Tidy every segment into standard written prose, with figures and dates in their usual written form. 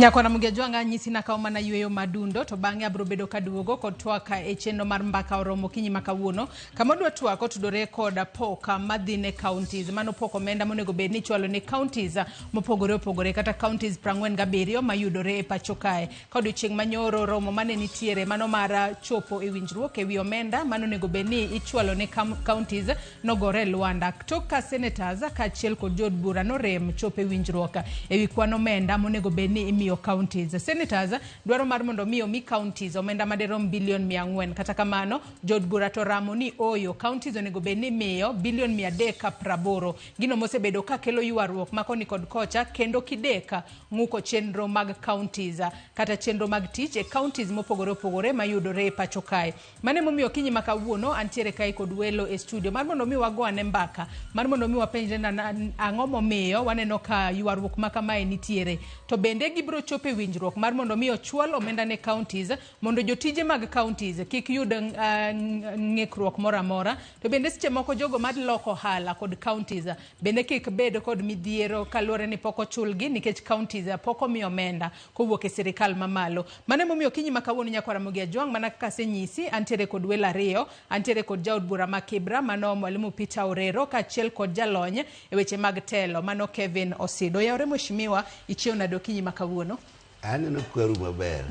Nyakwana mugejwanga nyisi na kaoma na yueyo madundo to bange abro bedo kaduogo kod twaka e chenro mar mbaka oromo kinyi makawuono kama dwa twako tudore koda poka Madhi ne counties mano poko menda monego bed ni chwalo ne counties mopogore opogore kata counties 47 mayudore e pacho kae kod chieng manyoro romo mane nitiere mano mara chopo e winjruok e wi omenda mano nego bed ni ichwalo ne counties nogore Luanda toka senators ka chiel kod jod bura no rem chopo e winjruok e wi kwano omenda monego bed ni miyo counties. Senators dwaro mar mondo miyo mi counties omenda maderom bilion 400 kata kamano jod bura to ramo ni oyo counties onego bed ni miyo bilion 380 gino mosebedo ka kelo yuarruok makoni kod kocha kendo kideka nguko chenro mag counties kata chenro mag tich e counties mopogore opogore mayudore e pacho kae mane momiyo kinyi makawuono antiere kai kod welo e studio mar mondo mi wagone mbaka mar mondo mi wapenje na ang'o momiyo waneno ka yuarruok makamae nitiere to bende gibro chope winjruok mar mondo mi ochwal omenda ne counties mondo jotije mag counties kik yud ng'ikruok moramora to bende seche moko jogo mad loko hala kod counties bende kik bed kod midhiero kalore ni poko chulgi nikech counties poko mi omenda kowuok e sirikal mamalo mane momiyo kinyi makawuono nyakwara Ramogi ajwang mana kaka senyisi antiere kod welo ariyo antiere kod jaod bura ma Kibra mano mwalimu Peter Orero ka chiel kod jalony e weche mag telo mano Kevin Osido yaore mheshimiwa ichio na dokinyi makawuono aneno kwaru maber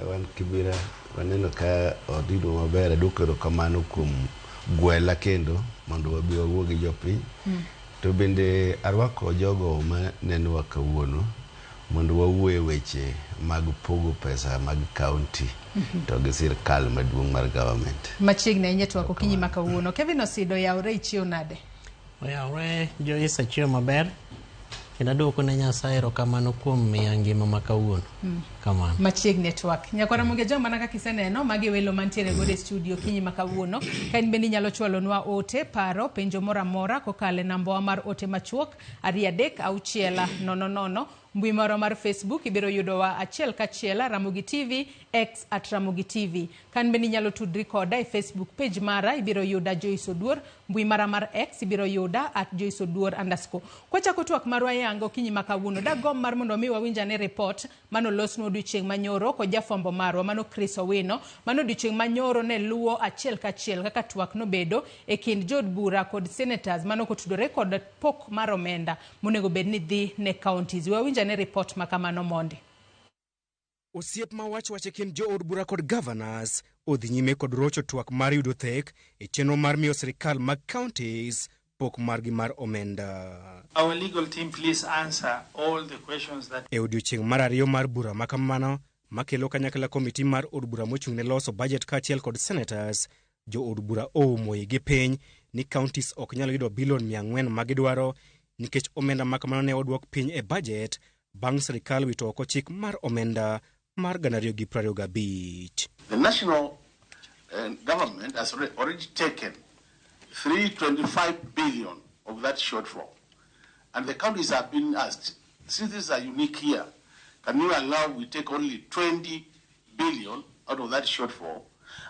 wan Kibra waneno ka odido maber dukero kamano kuom gwela kendo mondo wabi wawuogi jopiny to bende arwako jogo ma neno kawuono mondo wawuoye weche mag pogo pesa mag county to gi sirkal maduong' mar government machiegni ahinya twako kinyi makawuono Kevin Osido yaore ichio nade yaore jo isa chio maber kenda doko ne Nyasaye erokamano kuom miya ngima makawuono kamano machiegni twak nyakwara Ramogi ajwang mana kaka iseneno magi welo mantiere go e studio kinyi makawuono ka in bende nyalo chwalonwa ote paro penjo moramora kokale namba mar ote machuok 33600 mbui maro mar Facebook ibiro yudowa achiel kachiel Ramogi TV X @Ramogi TV kan bende nyalo tudri koda e Facebook page mara ibiro yuda Joyce Oduor mbui mara mar X ibiro yuda @JoyceOduor_. Kwachako twak marwa yango kinyi makawuono dagom mar mondo mi wawinja ne report mano losno odiochieng manyoro ko jafombo marwa mano Chris Owino mano odiochieng manyoro ne luwo achiel kachiel kaka twak no bedo e kind jod bura kod senators mano kotudore kod pok mar omenda monego bed ni dhi ne counties wawinja ne report makamano mondi osiep ma wach kind jo od bura kod governors odhi nyime kod rocho twak mar yudo thek e chenro mar miyo sirikal mag counties pok margi mar omenda. Our legal team please answer all the questions that e odiochieng mar ariyo mar bura makamano makelo kanyakla komiti mar od bura mochung' ne loso budget kachiel kod senators jo od bura oumoye gi piny ni counties ok nyalo yudo bilion 400 magidwaro nikech omenda makamano ne odwok piny e budget bang' sirikal wito oko chik mar omenda mar 2025. The national government has already taken 325 billion of that shortfall. And the counties have been asked, since this is a unique year, can you allow we take only 20 billion out of that shortfall?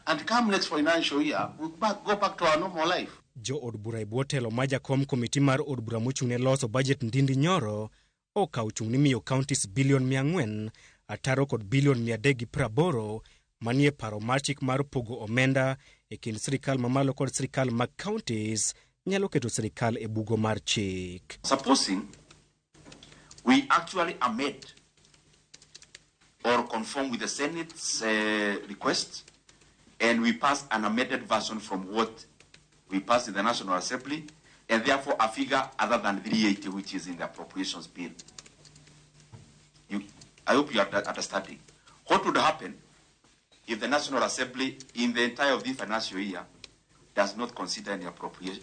And come next financial year, we'll go back to our normal life. Jo od bura e bwo telo ma jakom komiti mar od bura mochung' ne loso budget Ndindi Nyoro okawo chung' ni miyo counties bilion 400 ataro kod bilion 380 manie paro mar chik mar pogo omenda e kind sirikal mamalo kod sirikal mag counties nyalo keto sirikal e bugo mar chik. Supposing we actually amend or conform with the Senate's request and we pass an amended version from what we passed in the National Assembly and therefore a figure other than 380 which is in the appropriations bill. I hope you are understanding. What would happen if the National Assembly in the entire of the financial year does not consider any appropriation,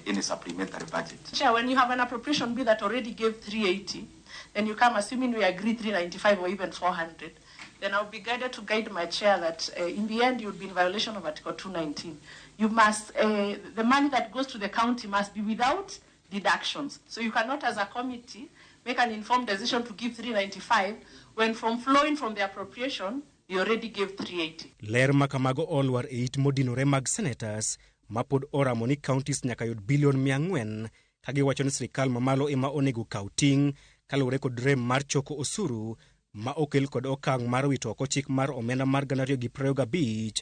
any supplementary budget? Chair, when you have an appropriation bill that already gave 380, then you come assuming we agree 395 or even 400, then I'll be guided to guide my chair that in the end you'll be in violation of Article 219. You must, the money that goes to the county must be without deductions. So you cannot as a committee make an informed decision to give 395 when from flowing from the appropriation you already gave 380. Ler makamago olwar e it modinore mag senators mapod oramo ni counties nyaka yud bilion 400 kagi wacho ni sirikal mamalo ema onego kaw ting kaluwore kod rem mar choko osuru ma okel kod okang' mar wito oko chik mar omenda mar 2025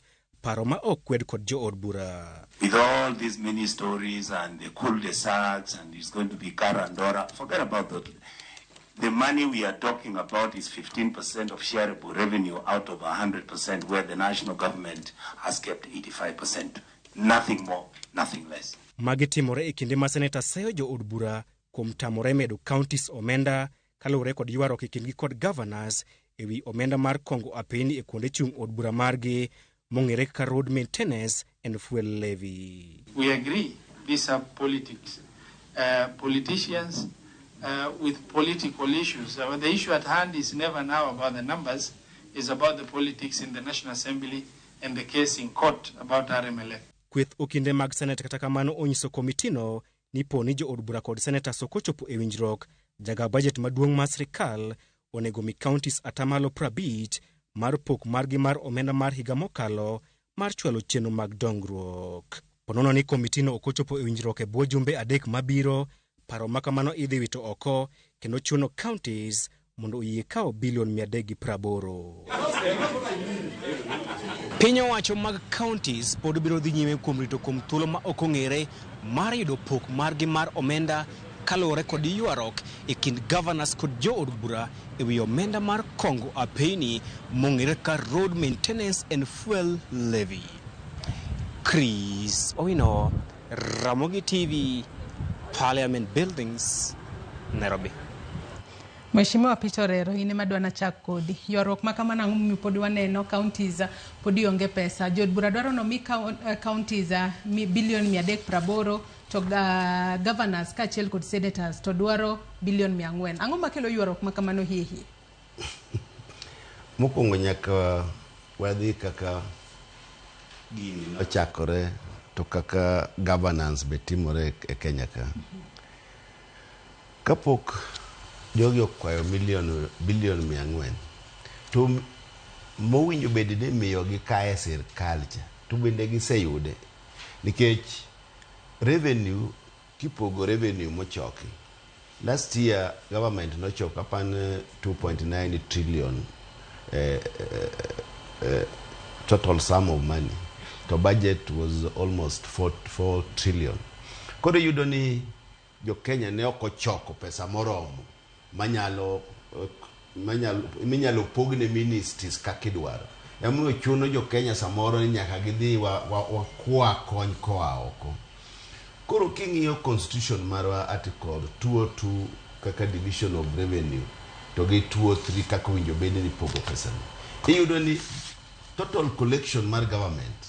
paro ma ok kwed kod jood bura. With all these many stories and the cul-de-sacs and it's going to be Karandora, forget about that. The money we are talking about is 15% of shareable revenue out of 100%, where the national government has kept 85%. Nothing more, nothing less. Magi timore e kinde ma seneta seyo jood bura kuom tamore medo counties omenda kaluwore kod ywarok e kindgi kod governors ewi omenda mar kongo apeni e kuonde chung' od bura margi mong'ere kaka road maintenance and fuel levy. We agree these are politics. Politicians with political issues. The issue at hand is never now about the numbers, it's about the politics in the National Assembly and the case in court about RMLF. Kweth okinde mag senate kata kamano onyiso komitino ni poni jood bura kod seneta sokochopo e winjruok jaga budget maduong' mar sirikal onego mi counties atamalo 50 mar pok margi mar omenda mar higa mokalo mar chwalo chenro mag dongruok. Ponono ni komitino okochopo e winjruok e bwo jumbe 3 mabiro, paro makamano idhi wito oko kendo chuno counties mondo oyie kawo bilion 380. Piny owacho mag counties pod biro dhi nyime kuom rito kuom thuolo ma ok ong'ere mar yudo pok margi mar omenda kaluwore kod ywarok e kind governors kod jood bura ewi omenda mar kongo apeni mong'ere ka road maintenance and fuel levy. Chris Owino, Ramogi TV, Parliament Buildings, Nairobi. Mheshimiwa Peter Orero, ine madwana chak kodi. Ywarruok makamana ng'umi podi waneno counties podi onge pesa. Jood bura dwaro no mi counties bilion 380 to governors kaachiel kod senators to dwaro bilion 400. Ang'o makelo ywarruok makamano hihi? Mokwongo nyaka wadhi kaka gini nochakore to kaka governance betimore e Kenya ka. Kapok jogi okwayo bilion 400 to mowinjo bende ni miyo gi kae sirkal cha to bende giseyude nikech revenue kipogo revenue mochoki last year government nochoko apan 2.9 trillion total sum of money to budget was almost 4 trillion. Koro yudo ni jo Kenya ne ok ochoko pesa moromo minyalo pogne ministries kakidwaro. Emomiyo chuno jo Kenya samoro ni nyaka gidhi wakwa kony koa oko. Koro king'iyo constitution marwa article 202 kaka division of revenue to gi 203 kaka winjo bende ni pogo pesa ni. Iyudo ni total collection mar government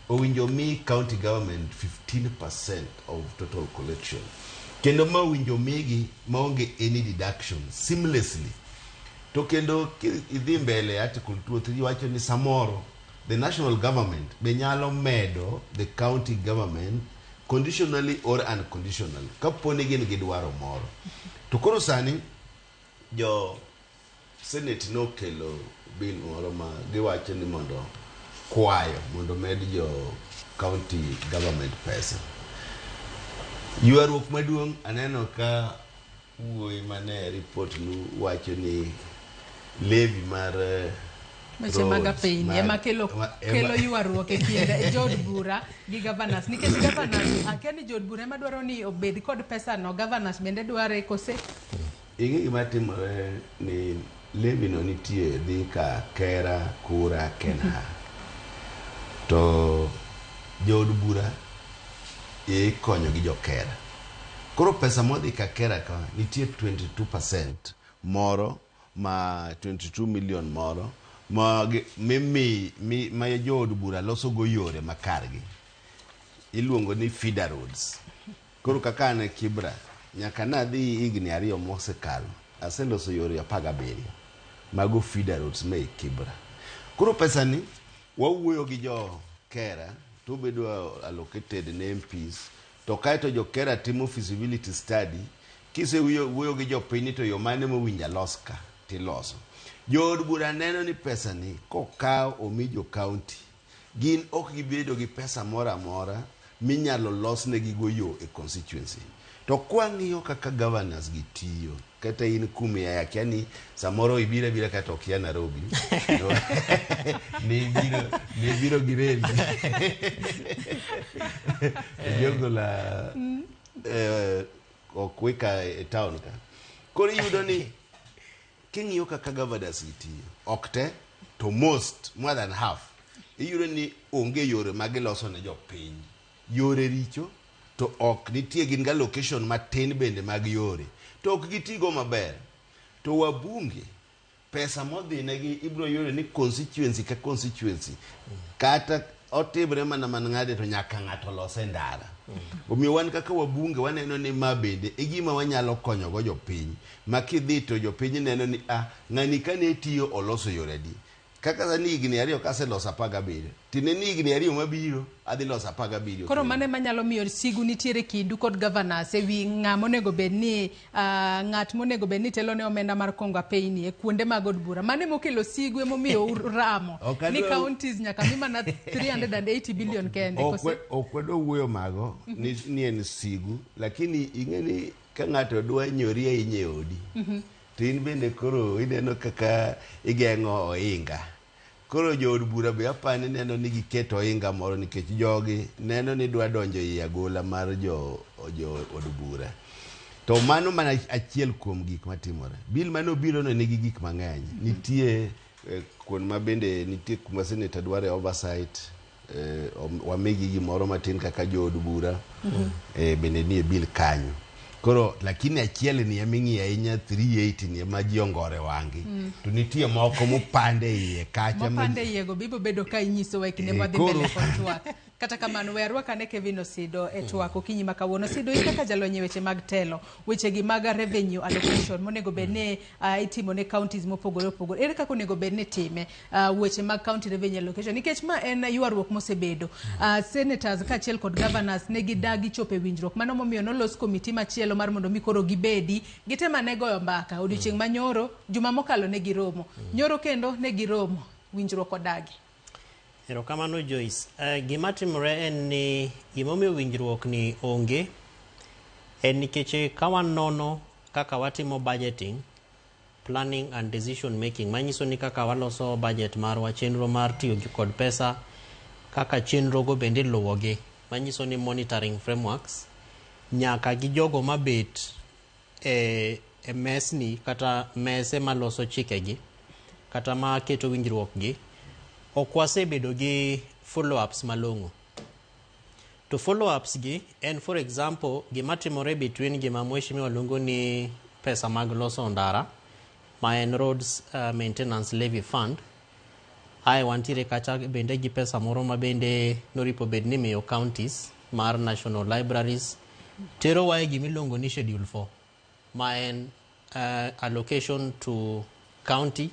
owinjo mi county government 15% of total collection. Kendo ma winjo migi maonge any deduction seamlessly. To kendo idhi mbele article 203 wacho ni samoro the national government be nyalo medo the county government conditionally or unconditionally kaponi gin gidwaro moro. To koro sani jo senate no kelo bill moro ma giwacho ni mondo kwayo mondo med jo county government pesa. Ywarruok maduong' aneno ka wuoyi mane report nu wacho ni levy mar Meche maga piny ema kelo ywarruok e kind jood bura gi governors nikech governors akeni jood bura ema dwaro ni obed kod pesa no, governors bende dware kose. Ingi gima timore ni levy no nitie dhi ka Kera, Kura, Kenha. To jood bura ikonyo gi jo Kera. Koro pesa modhi ka Kera ka nitie 22% moro ma 22 million moro ma jood bura loso go yore makargi. Iluongo ni feeder roads. Koro kaka ne Kibra nyaka nadhi higni 2 mosekalo aseloso yore 17 mago feeder roads me Kibra. Koro pesa ni wawuoyo gi jo Kera to bedo allocated ne MPs to kaeto jo Kera timo feasibility study kise wuoyo gi jo piny to yo mane mowinja los ka tiloso. Jood bura neno ni pesa ni kokaw omi jo county gin ok gibedo gi pesa mora mora minyalo los ne gigo yo e constituency. To kwang'iyo kaka governors gitiyo, kata in kumi ya yani samoro ibira kata okia Nairobi. Ni biro gireli. Jogo la okweka town ka. Koro yudo ni king'iyo kaka governors gitiyo, okte to most, more than half, iyudo ni onge yore magiloso ne jopiny. Yore richo, to ok nitie gin ga location matin bende mag yore. To ok gitigo maber. To wabunge, pesa modhinegi ibro yore ni constituency ka constituency. Kata otimre mana ng'ade to nyaka ng'ato lose ndara. Omiyo wan kaka wabunge waneno ni ma bende igima wanyalo konyo go jopiny. Makidhi to jopiny neno ni ng'ani kane tiyo oloso yore di. Kaka sani igni ariyo kase losa 17. Tine ni igni ariyo mabiro adhi losa 17. Koro mane manyalo miyo sigu nitiere kindu kod governors ewi ng'amonego bedni ng'at monego bedni telo ne omenda mar kongo apeyni e kuonde mag od bura. Mane mokelo sigu emomiyo ramo ni counties nyaka mi mana 380 billion kende. Okwedo wuoyo mago ni en sigu, lakini ing'eni ka ng'ato dwa nyori ahinya e odi. Tin bende koro ineno kaka igeng'o oinga. Koro jo od bura be apani neno ni giketo oinga moro nikech jogi neno ni dwa donjo i agola mar jo od bura. To mano mana achiel kuom gik matimore. Bill mano biro no nigi gik mang'eny. Nitie kuon ma bende nitie kuma senator dware oversight, wamegi gimoro matin kaka jo od bura. Bende nie bill kanyo. Koro lakini achiel ni yaming'i ahinya 380 ni ma ji ongore wangi. To nitie moko mopande iye kacha. Mopande iye go bibo bedo ka inyiso wa kinde madhi mbele kod TWAK. Kata kamano werwa kane Kevin Osido e TWAK okinyi makawuono. Osido kaka jalonye weche mag telo, weche gi mag revenue allocation monego bedne itimo ne counties mopogore opogore. Ere kaka onego bedne time weche mag county revenue allocation nikech ma en ywaruok mosebedo. Senators kaachiel kod governors ne gidagi chope winjruok. Mano momiyo nolos komiti machielo mar mondo mi koro gibedi gitema ne goyo mbaka odiochieng' manyoro juma mokalo ne giromo. Nyoro kendo ne giromo winjruok odagi. Erokamano Joyce. Gima timore en ni gimomiyo winjruok ni onge en nikech ka wanono kaka watimo budgeting, planning and decision making, manyiso ni kaka waloso budget marwa, chenro mar tiyo kod pesa, kaka chenro go bende luwogi, manyiso ni monitoring frameworks, nyaka gi jogo mabet e mesni kata mese maloso chikegi kata ma keto winjruok gi okwase bedo gi follow-ups malong'o. To follow-ups gi en for example gima timore between gima mheshimiwa luongo ni pesa mag loso ndara ma en roads maintenance levy fund. Ae wantiere kacha bende gi pesa moro ma bende noripo bedni miyo counties mar national libraries. Tero wae gimiluongo ni schedule 4 ma en allocation to county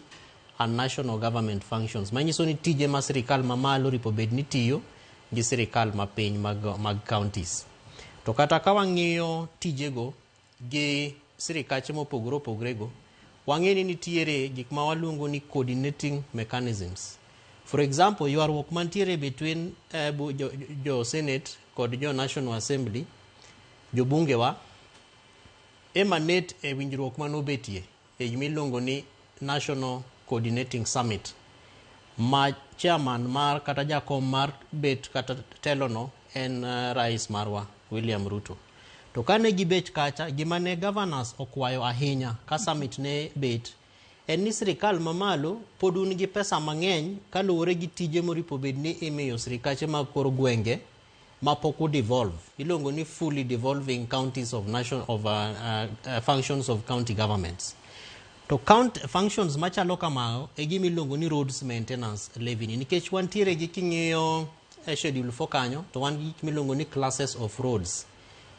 and national government functions. Manyiso ni tije ma sirikal mamalo ripo bedni tiyo gi sirikal mapiny mag counties. To kata ka wang'iyo tijego gi sirikache mopogore opogore go, wang'e ni nitiere gik ma waluongo ni coordinating mechanisms. For example, ywaruok mantiere between jo Senate kod jo National Assembly, jo bunge wa emanate e winjruok manobetie e gimiluongo ni National Coordinating Summit. Ma chairman mar kata jakom mar bet kata telono en rais marwa William Ruto. To kane gibet kacha gima ne governors okwayo ahinya ka summit ne bet en ni sirikal mamalo pod un gi pesa mang'eny kaluwore gi tije moripo bedni imiyo sirikache mag kor gwenge ma pok devolve. Ilongo ni fully devolving counties of functions of county governments. To functions machalo kamao e gima iluongo ni roads maintenance levy. Nikech wantiere gi king'iyo schedule 4 kanyo to wan gi milongo ni classes of roads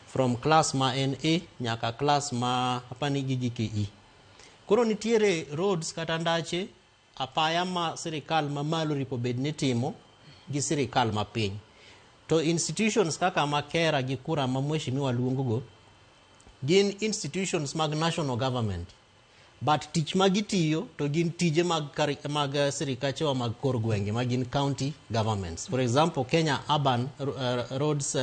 from class ma en A nyaka class ma apani gi E. Koro nitiere roads kata ndache apaya ma sirikal ma malo ripo bedni timo gi sirikal ma piny. To institutions kaka makera gi kura ma mheshimiwa luongo go gin institutions mag national government. But tich magitiyo to gin tije mag sirikachewa mag kor gwenge magin county governments. For example, Kenya Urban Roads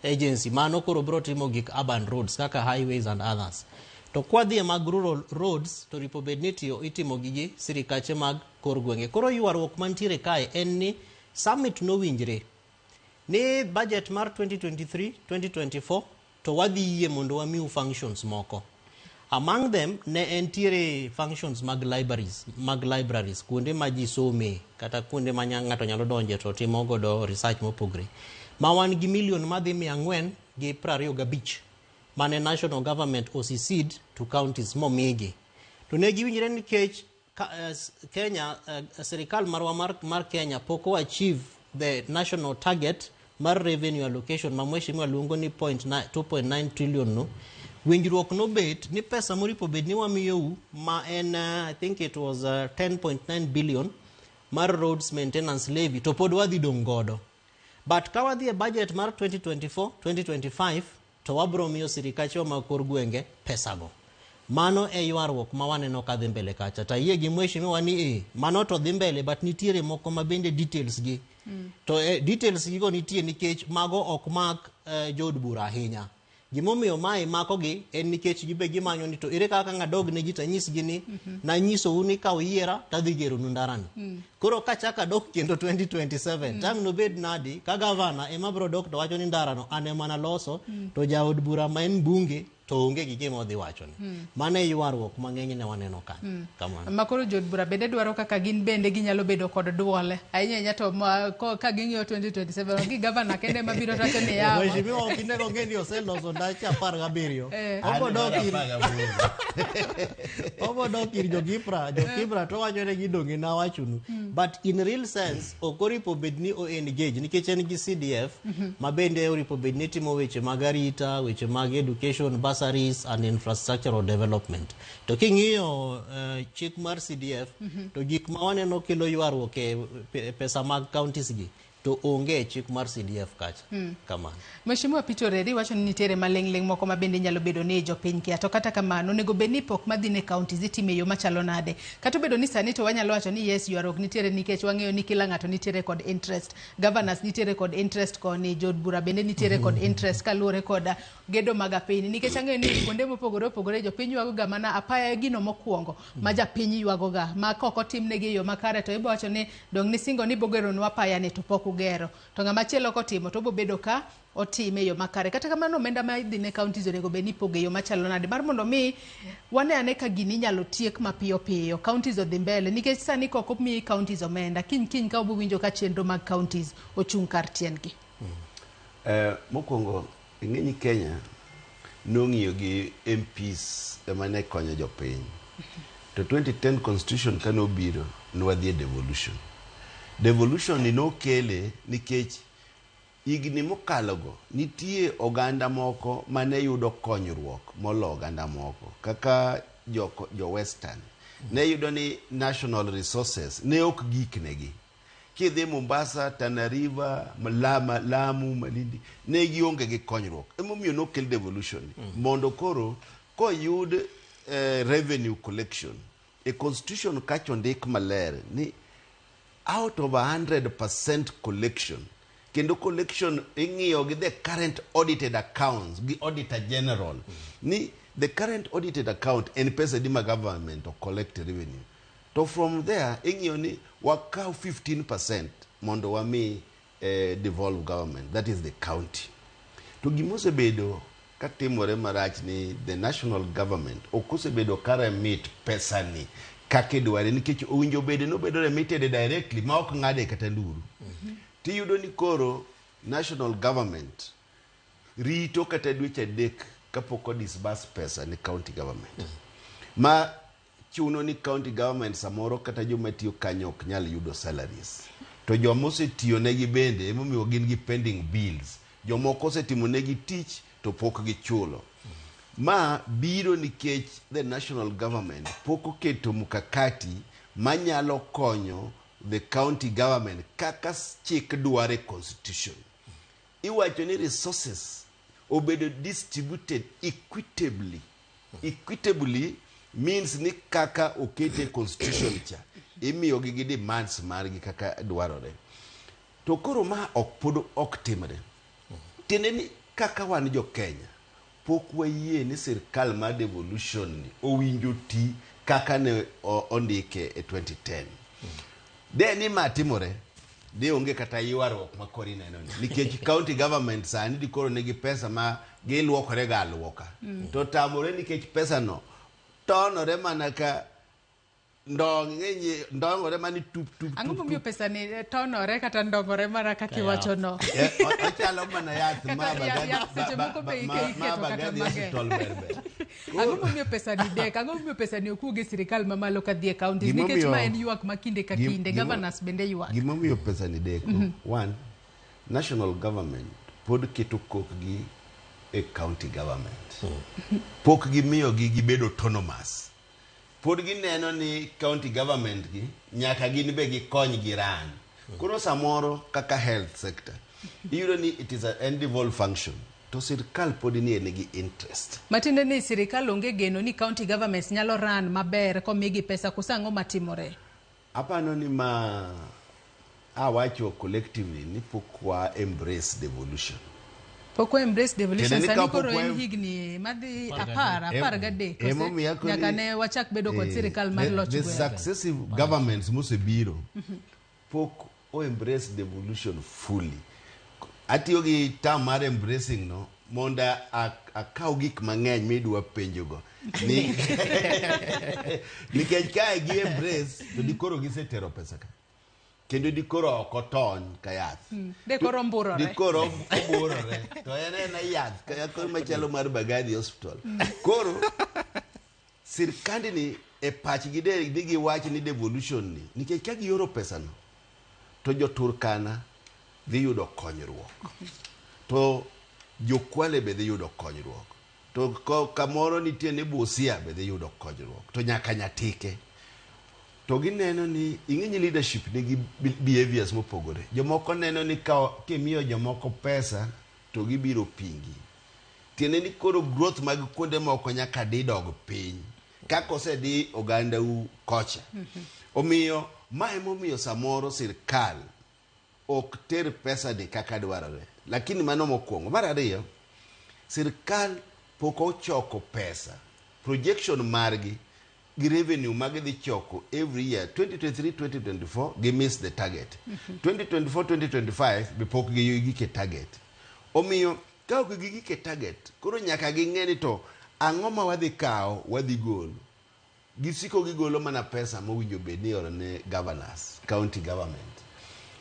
agency mano koro bro timo gik urban roads kaka highways and others. To kwa dhie mag rural roads to ripo bed ni itimo gigi sirikache mag kor gwenge. Koro yuarruok mantiere kae en ni summit nowinjre ni budget mar 2023-2024 to wadhi yie mondo wamiu functions moko. Among them ne entiere functions mag libraries kuonde ma ji some kata kuonde ma ng'ato nyalo donje to timo godo research mopogre. Ma wan gi million madhi 425 mane national government osecede to counties momigi. To ne giwinjre nikech Kenya, serikal marwa mar Kenya poko achieve the national target mar revenue allocation ma mheshimiwa luongo ni 2.9 trillion no. Winjruok no bet ni pesa moripo bed ni wamiyou ma en I think it was 10.9 billion mar roads maintenance levy to pod wadhi dong godo. But ka wadhi e budget mar 2024-2025 to wabro miyo sirikache ma kor gwenge pesa go. Mano e yuarruok ma waneno ka dhi mbele kacha. Ta yie gi mheshimiwa ni mano to dhi mbele but nitiere moko ma bende details gi. To details gi go nitie nikech mago ok mak jod bura ahinya. Gimomiyo mai mako gi en nikech gibe gimanyo ni to ere kaka ng'adog ne gita nyis gi ni na nyiso uni ka uyiera tadhi gero nundarani. Koro kachaka dok kendo 2027 tang no bed nadi ka gavana ema bro dok to wacho ni ndarano ane mana loso to jaod bura ma en bunge to onge gi gima odhi wacho ni. Mane yuarruok mang'eny ne waneno ka. Kamano. Makoro jod bura bende dwaro kaka gin bende ginyalo bedo kod duole. Ahinya to ka ging'iyo 2027 gi gavana kende mabiro tacho ni yawa. Mheshimiwa okinde gonge ni oseloso ndache 17. Obo dokir jokipra to wacho ne gidongi na wachunu. But in real sense okoripo bedni o engage nikech en gi CDF mabende oripo bedni timo weche mag arita, weche mag education, bursaries and infrastructural development. To king'iyo chik mar CDF to gik ma waneno kelo yuarruok e pesa mag counties gi to onge chik mar CDF kacha. Kamano. Mheshimiwa Peter Orero wacho ni nitiere maleng' moko ma bende nyalo bedo ni jopiny kia to kata kamano nego bedni pok madhi ne counties itime yo machalo nade. Kata bedo ni sani to wanyalo wacho ni yes yuarruok nitiere nikech wang'eyo ni kila ng'ato nitiere kod interest. Governors nitiere kod interest koni, jod bura bende nitiere kod interest kaluwore kod gedo mag apiny nikech ang'eyo ni kuonde mopogore opogore jopiny yuago ga mana apaya gino mokwongo ma japiny yuago ga ma koko timnegi yo makare to ibo wacho ni dong ni singo ni bogero nwa apaya ne to pok ugero to ng'ama chielo kotimo to bo bedo ka otime yo makare. Kata kamano omenda ma idhi ne counties onego bed ni poge yo machalo nade mar mondo mi wane ane ka gini nyalo tiek mapiyo piyo counties odhi mbele nikech sani koko mi counties omenda kiny ka obo winjo ka chenro mag counties ochung' kar tiendgi. Mokwongo ing'eni Kenya nong'iyo gi MPs emane konyo jopiny. To 2010 constitution kano biro nwadhi devolution. Devolution ni nokele nikech igni mokalogo nitie oganda moko mane yudo konyruok molo oganda moko kaka jo western ne yudo ni national resources ne ok giknegi. Kidhi Mombasa, Tana River, Lamu, Malindi ne gionge gi konyruok. Emomiyo nokel devolution mondo koro koyud revenue collection a constitution kacho ndik maler ni out of 100% collection kendo collection ing'iyo gi the current audited accounts gi auditor general ni the current audited account en pesa dima government to collect revenue to from there ing'iyo ni wakau 15% mondo wami devolve government, that is the county. To gimose bedo katimore marach ni the national government okose bedo kare meet pesa ni kake dware nikech owinjo bede no bedo remitted directly ma ok ng'ade kata nduru. Tiyudo ni koro national government rito kata dweche adek kapoko disburse pesa ni county government. Ma chuno ni county government samoro kata joma tiyo kanyo ok nyal yudo salaries. To joma osetiyo negi bende emomiyo gin gi pending bills. Jomoko osetimo negi tich to pok gichulo. Ma biro nikech the national government pok oketo mukakati manyalo konyo the county government kaka chik dware constitution. Iwacho ni resources obedo distributed equitably. Equitably means ni kaka okete constitution cha imiyo gi demands margi kaka dwarore. To koro ma ok timre. Tiende ni kaka wan jo Kenya pok wayie ni sirkal mar devolution ni owinjo ti kaka ne ondike e 2010. De ni matimore de onge kata ywaruok makori neno ni nikech county government sani di koro negi pesa ma giluokore ga luoka to tamore nikech pesa no tonore mana ka ndongore mani tup Ang'o momiyo pesa ni tonore kata ndongore mana kaka iwacho no? Ochalo mana yath ma seche moko be iketo kata mager. Ang'o momiyo pesa ni dek? Ang'o momiyo pesa ni okuog e sirikal mamalo ka dhi e counties nikech ma en ywak ma kinde ka kinde, governors bende ywak. Gimomiyo pesa ni dek, one, national government pod keto kokgi e county government. Pok gimiyo gi gibedo autonomous. Pod gineno ni county government gi nyaka gin be gikony giran. Koro samoro kaka health sector iyudo ni it is an endeavor function to sirkal pod ni en gi interest. Matinde ni sirkal onge geno ni county governments nyalo run maber komigi pesa kusango matimore. Apano ni ma awacho collectively ni pokwa embrace devolution. Poko embrace devolution sani koro en higni madhi apar gadek nyaka ne wachak bedo kod sirikal mar loch the successive governments mosebiro pok o embrace devolution fully. Atiyo gi term mar embracing no monda akaw gik mang'eny midwa penjogo nikech kae gi embrace to dikoro gisetero pesa ka kendo dikoro okotony ka yath. Dikoro mburore. Dikoro mburore. To en yath kaya koro machalo mar Bagadi Hospital. Koro sirkandi ni e pachgi digi wach ni devolution ni nikech ka gioro pesa no to jo Turkana dhi yudo konyruok. To jo Kwale be dhi yudo konyruok. To kamoro nitie ni Busia be dhi yudo konyruok. To nyaka Nyatike. To gineno ni ing'enye leadership nigi behaviors mopogore. Jomoko neno ni kimiyo jomoko pesa to gibiro pingi. Tiene ni koro growth mag kuonde moko nyaka didog piny. Kako osedi oganda u kocha. Omiyo mae momiyo samoro sirkal ok ter pesa ni kaka dwarore. Lakini mano mokwongo. Mar ariyo, sirkal pok ochoko pesa. Projection margi gi revenue magidhi choko every year 2023-2024 gi miss the target 2024-2025 be pok gike target. Omiyo ka ok gike target koro nyaka ging'eni to ang'o ma wadhi kawo wadhi golo. Gisiko gigolo mana pesa mowinjo bed ni oro ne governors, county government.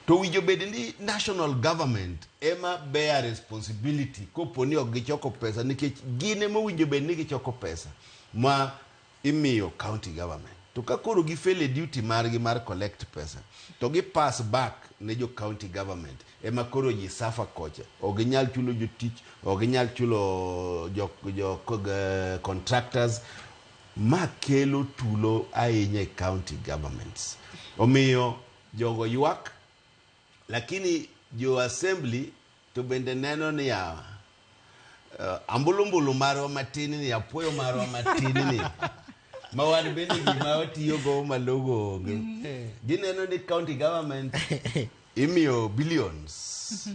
To winjo bed ni national government ema bear responsibility kopo ni ok gichoko pesa nikech gine mowinjo bed ni gichoko pesa ma imiyo county government. To ka koro gifele duty margi mar collect pesa to gi pass back ne jo county government ema koro ji safa kocha. O ginyal chulo jotich, o ginyal chulo jo contractors ma kelo tulo ahinya county governments. Omiyo jogo ywak lakini jo assembly to bende neno ni ya ambulumbulu marwa matini ni apoyo marwa matini ni mawan bende gima otiyo go malogo onge. Gineno ni county government imiyo billions.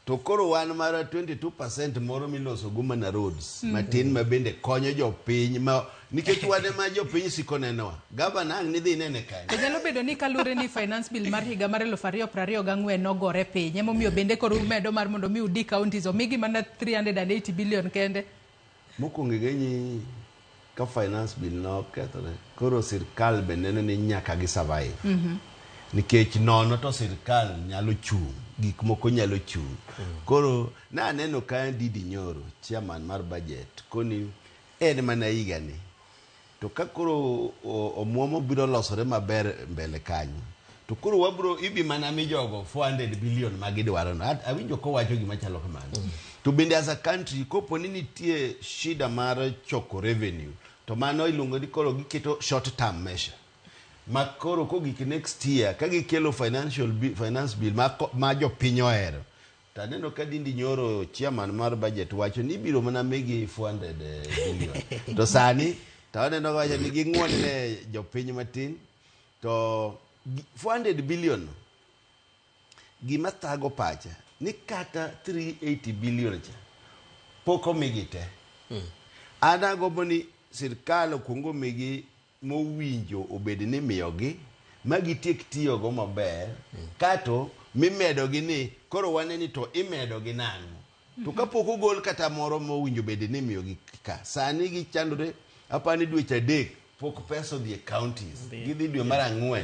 To koro wan mara 22% moro miloso go mana roads matin ma bende konyo jo piny ma nikech wane ma jo piny siko nenowa. Governor ni dhi nene kanyo. Nyalo bedo ni kalure ni finance bill mar higa mar 2024 nogore piny emomiyo bende koro medo mar mondo mi udi counties omigi mana 380 billion kende. Mokwongo genyi ka finance bill no kethore koro sirkal be neno ni nyaka gi survive. Nikech nono to sirkal nyalo chung, gik moko nyalo chung. Koro na neno ka Didi Nyoro chairman mar budget koni en mana higa ni to ka koro omuomo biro losore maber mbele kanyo to koro wabro ibi mana mi jogo 400 billion magidwaro no. Awinjo ko wacho gima chalo kamano. To bende as a country kopo ni nitie shida mar choko revenue to mano iluongo ni koro giketo short term measure. Makoro kogik next year kagi kelo finance bill ma jo piny ohero. Taneno ka Didi Nyoro chairman mar budget wacho ni biro mana megi 400 billion. To sani taneno wacho ni ging'won ne jo piny matin to 400 billion gima thago pacha ni kata 380 billion cha poko migite. Ana goboni sirkal kungo migi mowinjo obed ni miyogi magi tiek tiyo go maber kato mimedo gi ni koro waneni to imedo gi nang'o to kapok ogol kata moro mowinjo bed ni miyogi ka sani gi chandore apani dweche adek pok pesa odhi e counties gidhi dwe mar 4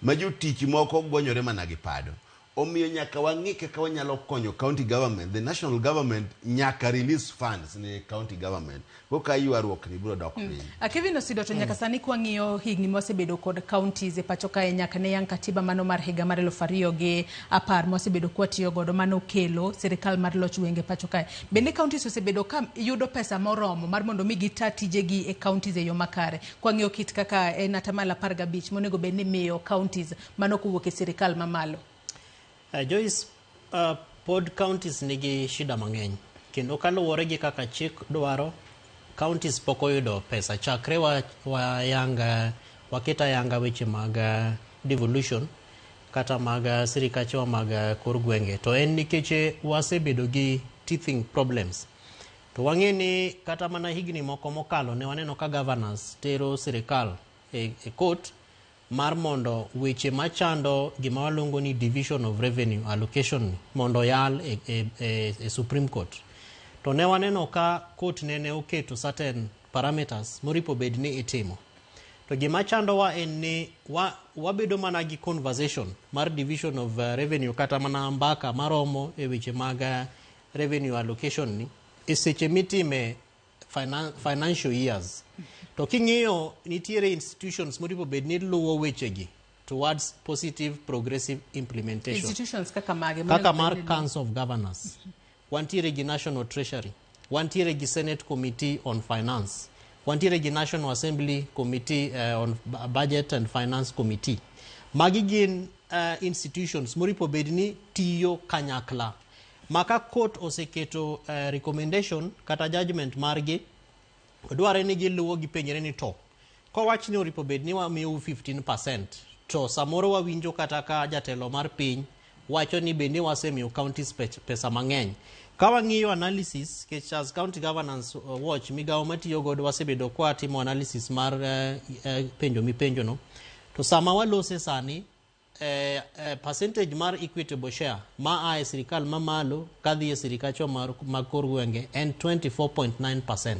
ma jotich moko gonyore mana gi pado. Omiyo nyaka wang'i kaka wanyalo konyo county government. The national government nyaka release funds ne county government. Koka ywaruok ni biro dok piny. Kevin Osido to nyaka sani kwang'iyo higni mosebedo kod counties e pacho kae nyaka ne yang katiba mano mar higa mar 2010 mosebedo kwatiyo godo mano kelo sirikal mar loch wenge pacho kae. Bende counties osebedo ka yudo pesa moromo mar mondo mi gita tijegi e counties e yo makare. Kwang'iyo kit kaka en atamala 15 monego bed ni miyo counties mano kuwuok e sirikal mamalo. Joyce, pod counties nigi shida mang'eny kendo kaluwore gi kaka chik dwaro counties pok oyudo pesa chakre waketa yanga weche mag devolution kata mag sirikachewa mag kor gwenge to en nikech wasebedo gi teething problems to wang'e ni kata mana higni moko mokalo ne waneno ka governors tero sirikal e court mar mondo weche machando gima waluongo ni division of revenue allocation mondo yal e Supreme Court. To ne waneno ka court ne oketo certain parameters moripo bed ni itimo. To gima chando wa en ni wabedo mana gi conversation mar division of revenue kata mana mbaka maromo e weche mag revenue allocation ni e seche mitime financial years. To king'iyo nitiere institutions moripo bed ni luwo wechegi towards positive progressive implementation. Institutions kaka mage? Kaka mar Council of Governors. Wantiere gi National Treasury. Wantiere gi Senate Committee on Finance. Wantiere gi National Assembly Committee on Budget and Finance Committee. Magi gin institutions moripo bed ni tiyo kanyakla. Maka court oseketo recommendation kata judgment margi dware ni giluwo gi penjere ni to kowach ni oripo bed ni wamiyo 15% to samoro wawinjo kata ka jatelo mar piny wacho ni bende wasemiyo counties pesa mang'eny. Ka wang'iyo analysis kech as county governance watch migawo matiyo godo wasebedo kwa timo analysis mar penjo mipenjo no to sama walose sani percentage mar equitable share ma ae sirikal mamalo kadhi e sirikacho mag kor gwenge en 24.9%.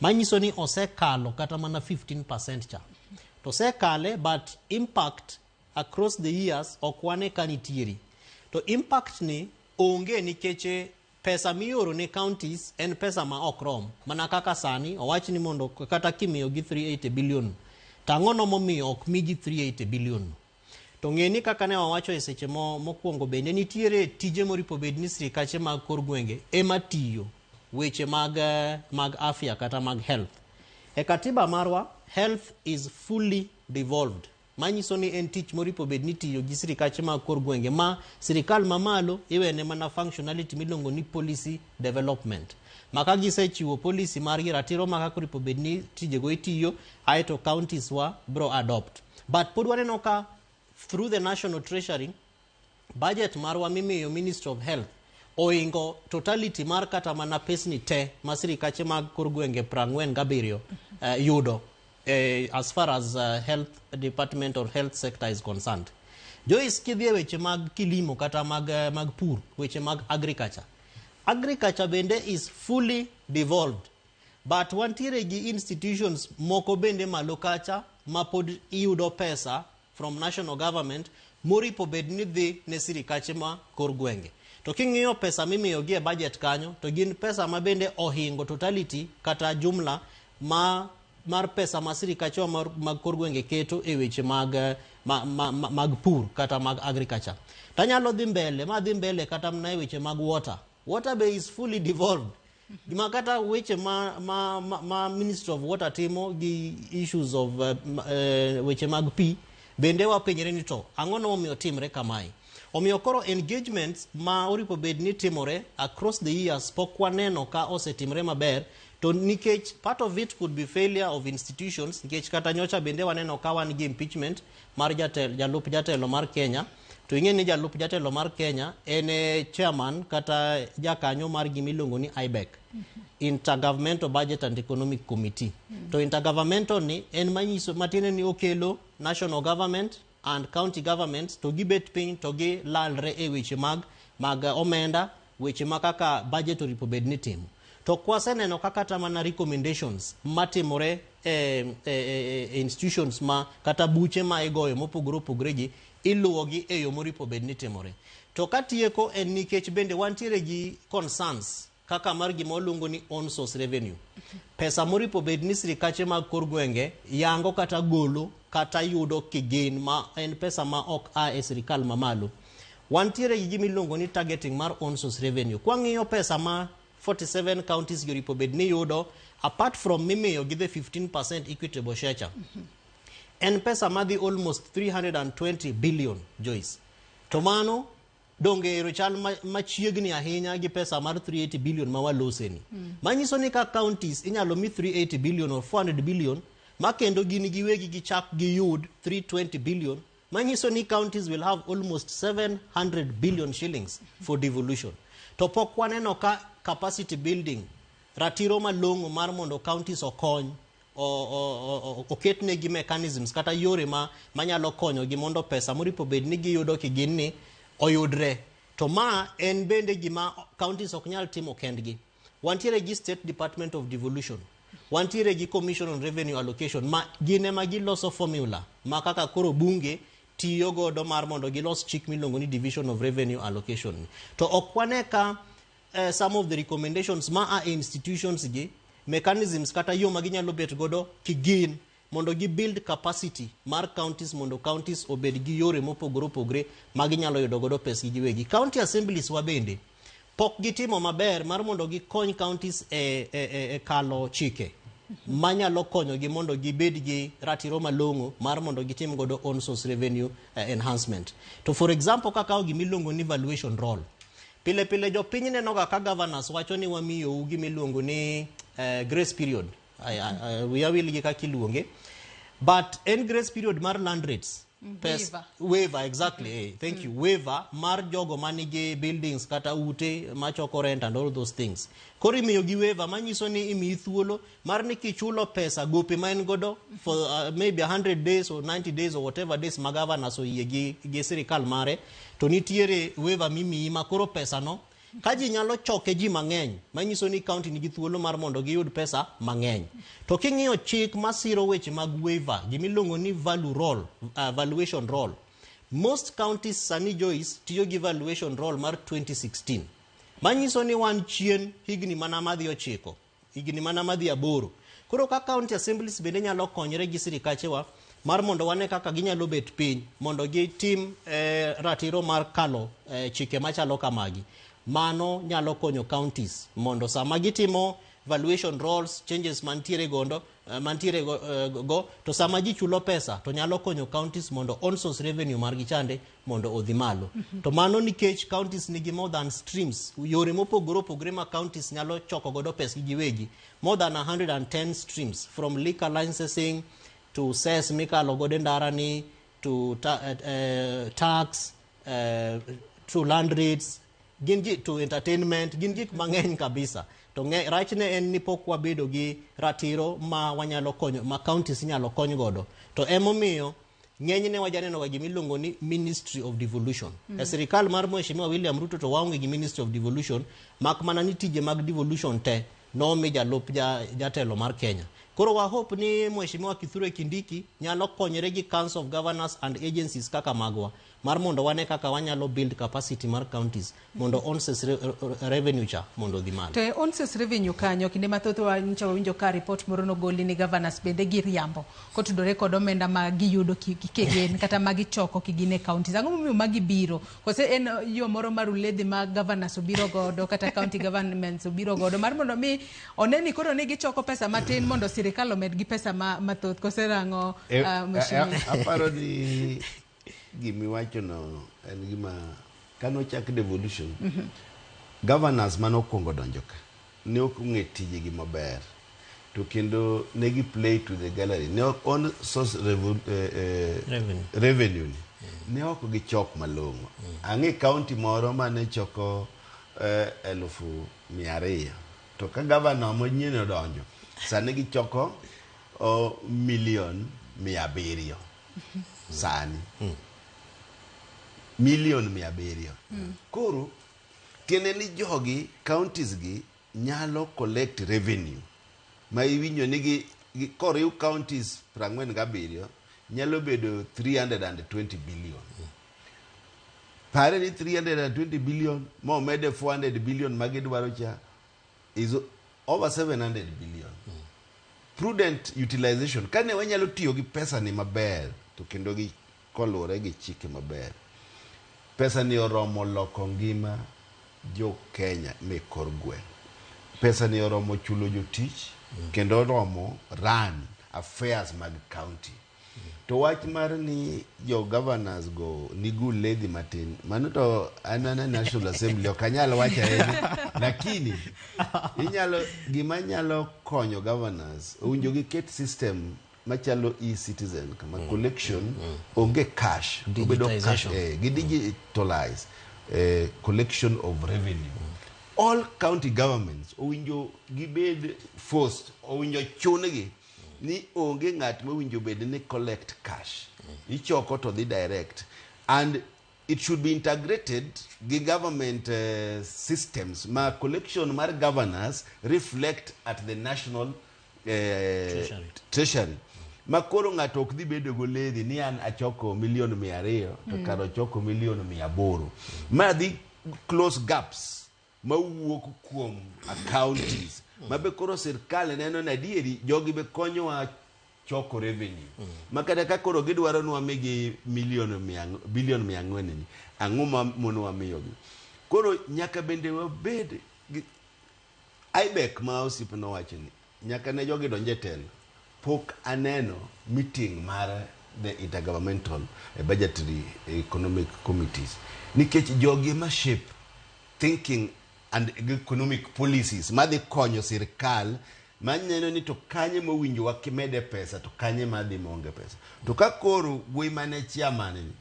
Manyiso ni osekalo kata mana 15% cha. To osekale but impact across the years okwane kanitieri. To impact ni onge nikech pesa mioro ne counties en pesa ma okrom. Mana kaka sani owach ni mondo kata kimiyo gi 380 billion. Tangono momiyo ok migi 380 billion. To ng'eni kaka ne wawacho e seche mokwongo bende nitiere tije moripo bed ni sirikache mag kor gwenge ema tiyo weche mag afya kata mag health. E katiba marwa health is fully devolved. Manyiso ni en tich moripo bed ni tiyo gi sirikache mag kor gwenge ma sirikal mamalo iwene mana functionality milongo ni policy development. Maka gisechiwo policy margi ratiro maka koripo bed ni tijego itiyo aeto counties wa bro adopt. But pod waneno ka through the national treasury budget marwa mimiyo Ministry of Health oingo totality mar kata mana pesni te masirikache mag kor gwenge 47 yudo as far as health department or health sector is concerned. Joyce kidhie weche mag kilimo kata mag pur, weche mag agriculture. Agriculture bende is fully devolved. But wantiere gi institutions moko bende malo kacha mapod iyudo pesa from national government moripo bed ni dhi ne sirikache ma kor gwenge. To king'iyo pesa mimiyo gi e budget kanyo to gin pesa ma bende ohingo totality kata jumla mar pesa ma sirikache mag kor gwenge keto e weche mag pur kata mag agriculture. Tanyalo dhi mbele kata mna e weche mag water. Water bay is fully devolved. Gima kata weche ma Ministry of Water timo gi issues of weche mag pi bende wapenjere ni to ang'ono momiyo timre kamae. Omiyo koro engagements ma oripo bed ni timore across the years pok waneno ka osetimre maber to nikech part of it could be failure of institutions nikech kata nyocha bende waneno ka wan gi impeachment mar jalup jatelo mar Kenya to ing'e ni jalup jatelo mar Kenya en chairman kata jakanyo mar gimiluongo ni IBEC, Intergovernmental Budget and Economic Committee. To intergovernmental ni en manyiso matine ni okelo national government and county governments to gibet piny to gi lalre e weche mag omenda, weche makaka budget oripo bed ni timo. To kwaseneno kaka tamana recommendations matimore institutions ma kata buche ma igoyo mopogore opogore gi iluwogi e yo moripo bed ni timore. To katieko en nikech bende wantiere gi concerns kaka mar gima oluongo ni on source revenue. Pesa moripo bed ni sirikache mag kor gwenge yango kata golo kata yudo kigen ma en pesa ma ok a e sirikal mamalo. Wantiere gi gima iluongo ni targeting mar on source revenue. Kwang'iyo pesa ma 47 counties yoripo bed ni yudo, apart from mimiyo gi the 15% equitable share, en pesa madhi almost 320 billion, Joyce. To mano donge ero chal machiegni ahinya gi pesa mar 380 billion ma waloseni. Manyiso ni ka counties inyalo mi 380 billion or 400 billion, makendo gini giwegi gichak gi yud 320 billion, manyiso ni counties will have almost 700 billion shillings for devolution. To pok waneno ka capacity building, ratiro malong'o mar mondo counties okony, oketnegi mechanisms kata yore manyalo konyo gi mondo pesa moripo bed ni giyudo kigin ni oyudre. To ma en bende gima counties ok nyal timo kendgi. Wantiere gi State Department of Devolution, wantiere gi Commission on Revenue Allocation, ma gine ma giloso formula ma kaka koro bunge tiyo godo mar mondo gilos chik miluongo ni Division of Revenue Allocation. To ok wane ka some of the recommendations ma a institutions gi mechanisms kata yo maginyalo bet godo kigin mondo gi build capacity mar counties mondo counties obed gi yore mopogore opogore maginyalo yudo godo pes gi giwegi. County assemblies wa bende pok gitimo maber mar mondo gi kony counties kalo chike manyalo konyo gi mondo gi bed gi ratiro malong'o mar mondo gitim godo on source revenue enhancement. To for example kaka gimiluongo ni valuation roll, pile pile jo piny neno ka governors wacho ni wamiyo gimiluongo ni grace period, we will gi kaka iluonge, but en grace period mar land rates, waiver, exactly, thank you, waiver mar jogo manigi buildings kata ute machoko rent and all those things. Koro imiyo gi waiver manyiso ni imiyi thuolo mar ni kichulo pesa gope ma en godo for maybe 100 days or 90 days or whatever days ma governors oyie gi sirikal mare, to nitiere waiver mimiyi ma koro pesa no ka ji nyalo choke ji mang'eny, manyiso ni county nigi thuolo mar mondo giyud pesa mang'eny. To king'iyo chik masiro weche mag waiver, gimiluongo ni valuation roll, most counties sani Joyce tiyo gi valuation roll mar 2016, manyiso ni wan chien higni mana madhi 9, higni mana madhi 8. Koro ka county assemblies bende nyalo konyre gi sirikachewa mar mondo wane kaka ginyalo bet piny mondo gitim ratiro mar kalo chike machalo kamagi. Mano nyalo konyo counties mondo sama gitimo valuation rolls changes mantiere go to sama ji chulo pesa to nyalo konyo counties mondo on source revenue mar gichande mondo odhi malo. To mano nikech counties nigi more than streams, yore mopogore opogore ma counties nyalo choko godo pesa gi giwegi, more than 110 streams, from liquor licensing to cess mikalo godo ndarani to tax to land rates to entertainment, gin gik mang'eny kabisa. To rachne en ni pok wabedo gi ratiro ma wanyalo konyo, ma counties nyalo kony godo. To emomiyo ng'enyne wajaneno ga gimiluongo ni Ministry of Devolution. E sirikal mar Mheshimiwa William Ruto to waonge gi Ministry of Devolution, mak mana ni tije mag devolution te nomi jalup jatelo mar Kenya. Koro wa hope ni Mheshimiwa Kithure Kindiki nyalo konyre gi Council of Governors and Agencies kaka magwa mar mondo wane kaka wanyalo build capacity mar counties mondo on-source revenue cha mondo dhi malo. To on-source revenue kanyo kinde mathoth winjo ka report moro nogoli ni governors bende giriambo kotudore kod omenda ma giyudo kigin kata ma gichoko kigine counties. Ang'o momiyo magi biro? Kose en yo moro mar uledhi ma governors obiro godo kata county governments obiro godo mar mondo mi oneni koro ni gichoko pesa matin mondo sirikal omed gi pesa mathoth. Kose rango aparo ni gimiwacho no en gima kano chak devolution governors manokwongo donjo ka ne ok ong'e tijegi maber, to kendo negi play to the gallery ne on source revenue ni ne ok gichok malong'o. Ang'e kaunti moro mane choko 200,000 to ka gavana manyien odonjo sani gichoko $1,700,000 sani. $1,700,000. Koro tiene ni jogi counties gi nyalo collect revenue ma iwinjo nigi koriw counties 47 nyalo bedo 320 billion. Pare ni 320 billion mo mede 400 billion magidwaro cha is over 700 billion. Prudent utilization kane wanyalo tiyo gi pesa ni maber to kendo gi kolure gi chike maber. Pesa ni oromo loko ngima jo Kenya me kor gweng'. Pesa ni oromo chulo jotich kendo oromo run affairs mag county. To wach mar ni jo governors go nigu lady matin mano to anana National Assembly okanyal wacha lakini inyalo gima nyalo konyo governors owinjo gi ket system machalo e-citizen kama collection onge cash obedo cash digitalize collection of revenue. All county governments owinjo gibed forced owinjo chungi ni onge ng'at mowinjo bed ni collect cash ichoko to dhi direct and it should be integrated gi government systems ma collection mar governors reflect at the national treasury ma koro ng'ato ok dhi bedo go ledhi ni an achoko $1,200,000 to karo choko $800,000 ma dhi close gaps ma wuok kuom counties mabe koro sirkal neno na dieri jogi be konyowa choko revenue makata ka koro gidwaro nwa migi billion 400 ni ang'uma mono wamiyogi koro nyaka bende wabed IBEC ma osipno wacho ni nyaka ne jogi donje telo pok aneno meeting mar the intergovernmental budgetary economic committees nikech jogi ma shape thinking and economic policies madhi konyo sirkal maneno ni to kanye mowinjo wakimede pesa to kanye madhi monge pesa to ka koro wuoi mane chairman ni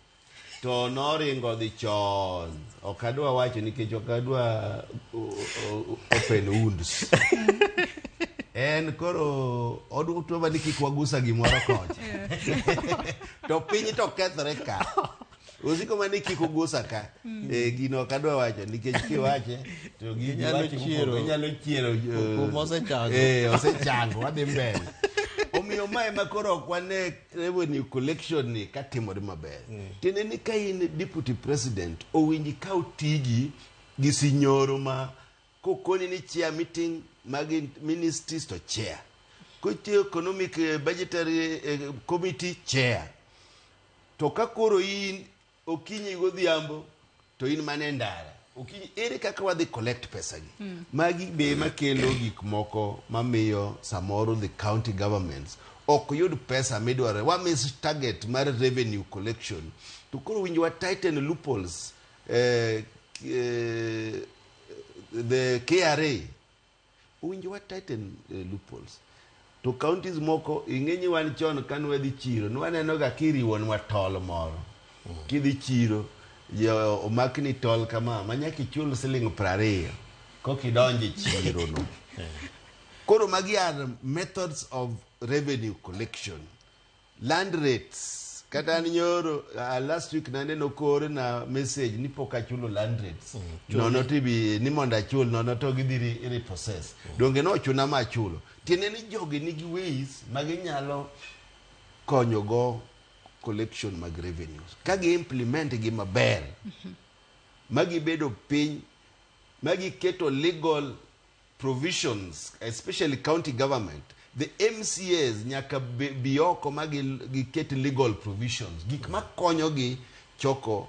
to noringo dhi chon okadwa wacho nikech okadwa open wounds en koro oduto bani kikwagusa gimoro kocha to piny to kethre ka Osiko mani kikogusa ka gino kadwa wacho nikech kiwache to ginyalo chiero osechango wadhi mbele omiyo mae makoro kwane revenue collection ni katimore maber tene ni ka in deputy president owinji ka utigi gi sinyoro ma kokoni ni chair meeting mag ministries to chair kotiyo economic budgetary committee chair to ka koro in okinyi godhiambo to in mane ndara okinyi ere kaka wadhi collect pesa gi magi be makelo gik moko mamiyo samoro the county governments ok yud pesa midwaro wa miss target mar revenue collection to koro winjo wa tighten loopholes the KRA winjo wa tighten loopholes to counties moko ing'enyi wan chon kan wadhi chiro nwaneno ga kiriwon wa tol moro kidhi chiro yo omakni tol kama manyaki chul $20 kokidonje chiro no koro magi are methods of revenue collection. Land rates kata nyoro last week naneno kore na message ni poka chulo land rates nono tibi ni monda chul nono to gidhi reprocess donge no chuna ma chulo tiene ni jogi nigi ways magi nyalo konyo go collection mag revenues kagi implement gi maber magi bedo piny magi keto legal provisions especially county government the MCAs nyaka bioko magi ket legal provisions gik makonyo gi choko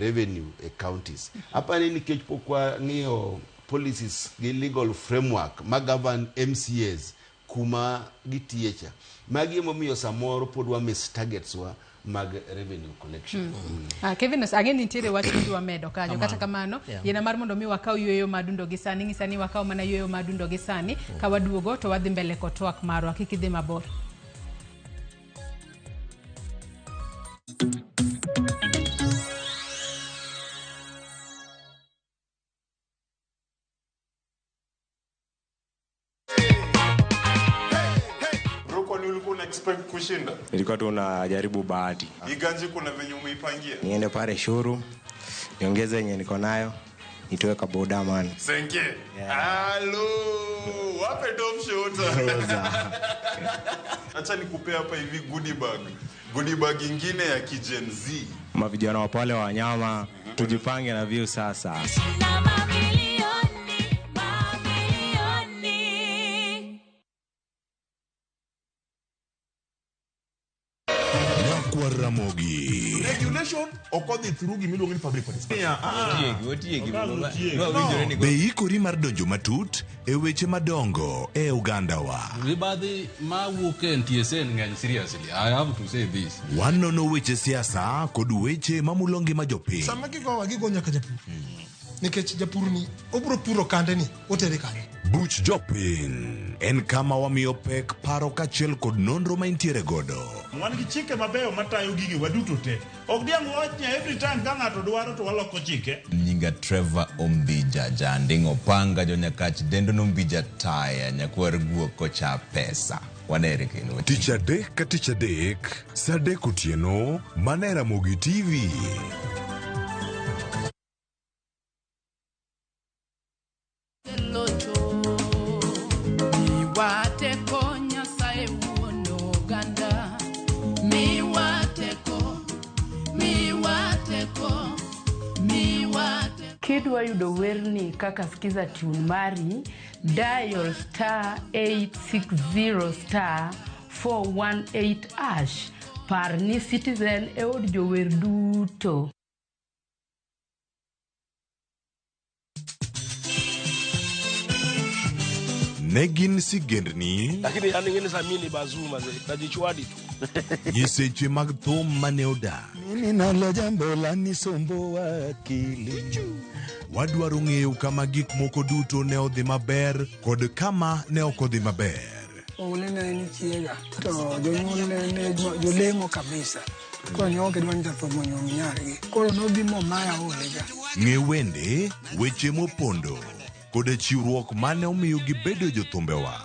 revenue counties hapa ni nikech pokwa ng'iyo policies gi legal framework govern MCAs kuma gitiecha magi momiyo samoro podwa miss targets wa mag revenue collection. Kevin again nitiere wach midwa medo kanyo kata kamano yena mar mondo mi wakao yueyo madundo gi sani ngisani wakao mana yueyo madundo gi sani ka waduogo to wadhi mbele ko TWAK marwa kikidhi mabor. expect kushinda? Nilikuwa tu najaribu bahati. Iganji kuna venye umeipangia? Niende pale shuru, niongeze yenye niko nayo, nitoe kaboda man. Senke. Hello. Wape top shota. Acha nikupe hapa hivi goodie bag. Goodie bag ingine ya Gen Z. Mavijana wa pale wa wanyama, tujipange na view sasa. Kwa Ramogi. Regulation occurred through gimiluongo ni public participation. Beikori mar donjo matut e weche madongo e Uganda wa. Ribadhi ma wuok e NTSA ng'eny seriously. I have to say this. Wanono weche siasa kod weche mamulongi ma jopiny. Sama gigo nyaka japur. Nikech japur ni obro puro kande ni otere kanye. Buch jopiny en kama wamiyo pek paro kachiel kod nonro ma intiere godo. Wan gi chike mabeyo matayo gigi waduto te. Ok diang' wachnya every time ka ng'ato dwaro to waloko chike. Nyinga Trevor Ombija jandingo panga jo nyakach dendo nombija taya nyakwar guok kocha pesa. Wanere kendo. Tich adek ka tich adek, sa adek otieno, mana Ramogi TV. Kidwa yudo werni kaka skiza tune mari, dial *860 *418#. Par ni Citizen e od jower duto. Negin sigendni Lakini aningeni samini bazuma najichwadi tu. Nyiseche mag thum mane oda. Mimi nalo jambo la nisombo wakili. Wadwaro ng'eyo kama gik moko duto ne odhi maber kod kama ne ok odhi maber. Olene ni chiega to jonyuol ne jolemo kabisa. Kwa nyoke dwan jathomo nyom nyargi. Koro nobi mo maya olega. Ng'e wende, weche mopondo kod chiwruok mane omiyo gibedo jothumbewa.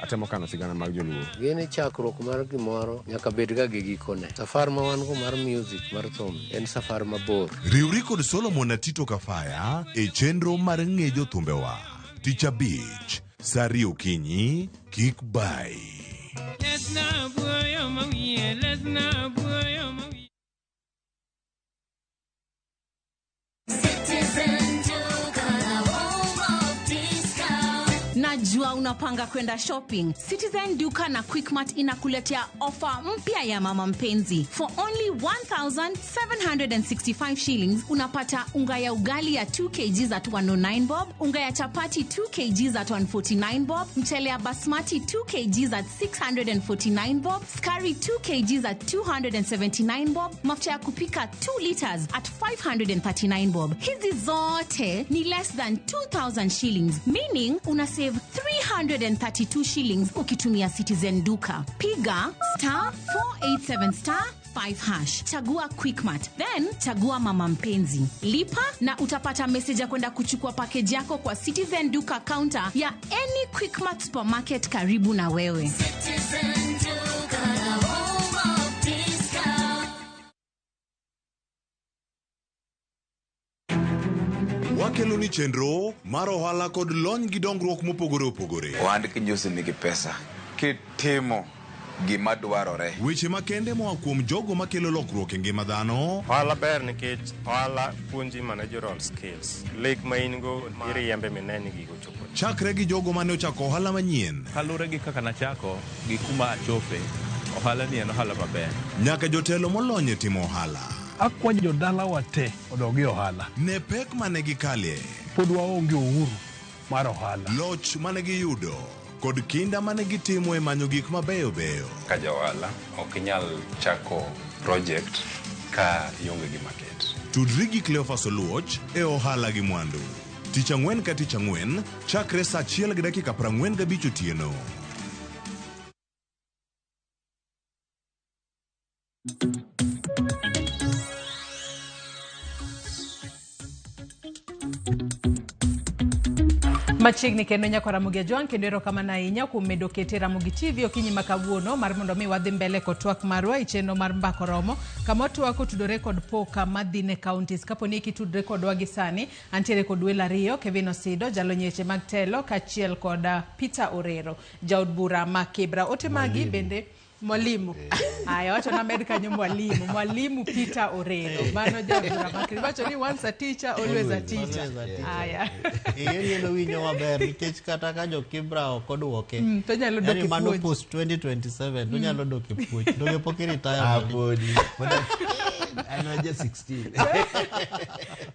Atemo kano sigana mag joluo. Gini chakruok mar gimoro nyaka bed ga gi gikone. Safar ma wan go mar music mar thum en safar mabor. Riwri kod Solomon Atito Kafaya e chenro mar ng'e jothumbewa. Tich abich, saa 2 okinyi, kik bai. Najua unapanga kwenda shopping. Citizen Duka na Quickmart inakuletea ofa mpya ya mama mpenzi. For only 1,765 shillings unapata unga ya ugali ya 2 kg at 109 bob, unga ya chapati 2 kg at 149 bob, mchele ya basmati 2 kg at 649 bob, skari 2 kg at 279 bob, mafuta ya kupika 2 liters at 539 bob. Hizi zote ni less than 2,000 shillings, meaning una save 332 shillings ukitumia Citizen Duka. Piga *487*5#. Chagua Quickmart, then chagua mama mpenzi. Lipa na utapata message ya kwenda kuchukua package yako kwa Citizen Duka counter ya any Quickmart supermarket karibu na wewe. Citizen Duka, home of discount. Wakelo ni chenro mar ohala kod lony gi dongruok mopogore opogore. Wand kinyosi nigi pesa kitimo gima dwarore. Weche makende moa kuom jogo makelo lokruok e ngima dhano. Ohala ber nikech ohala puonji managerial skills. Lek ma in go iriembe mineni gigo chopo. Chakre gi jogo mane ochako ohala manyien. Kalure gi kaka nachako gi kuma achope. Ohala ni en ohala maber. Nyaka jotelo molony e timo ohala. Akwa jodala wate odogi ohala. Ne pek mane gikalie. Pod waonge uhuru mar ohala. Loch mane giyudo kod kinda mane gitimo e manyo gik mabeyo beyo. Ka johala ok inyal chako project ka ionge gi market. Tudri gi Cleophas Oluoch e ohala gi mwandu. Tich ang'wen ka tich ang'wen, chakre saa 1:45 otieno. Machiegni kendo nyako Ramogi Joan kendo erokamano ahinya kuom medo kete Ramogi TV okinyi ma kawuono mar mondo mi wadhi mbele kod twak marwa e chenro mar mbako romo kama twak otudore kod poka Madhi ne Kaontis. Kapo ni kitudre kodwa gi sani antiere kod welo ariyo, Kevin Osido jalonyeche mag telo kachiel kod Peter Orero jaod bura ma Kibra. Ote magi bende mwalimu. Aya wacho na med kanyo mwalimu Peter Orero. Mano jaod bura ma Kibra. Wacho ni once a teacher always a teacher. Aya. Yendo winyo maber nikech kata ka jo Kibra ok oduoke. To nyalo doke puonj. Mano post 2027 to nyalo doke puonj. To pok retire. Body. I'm just 16.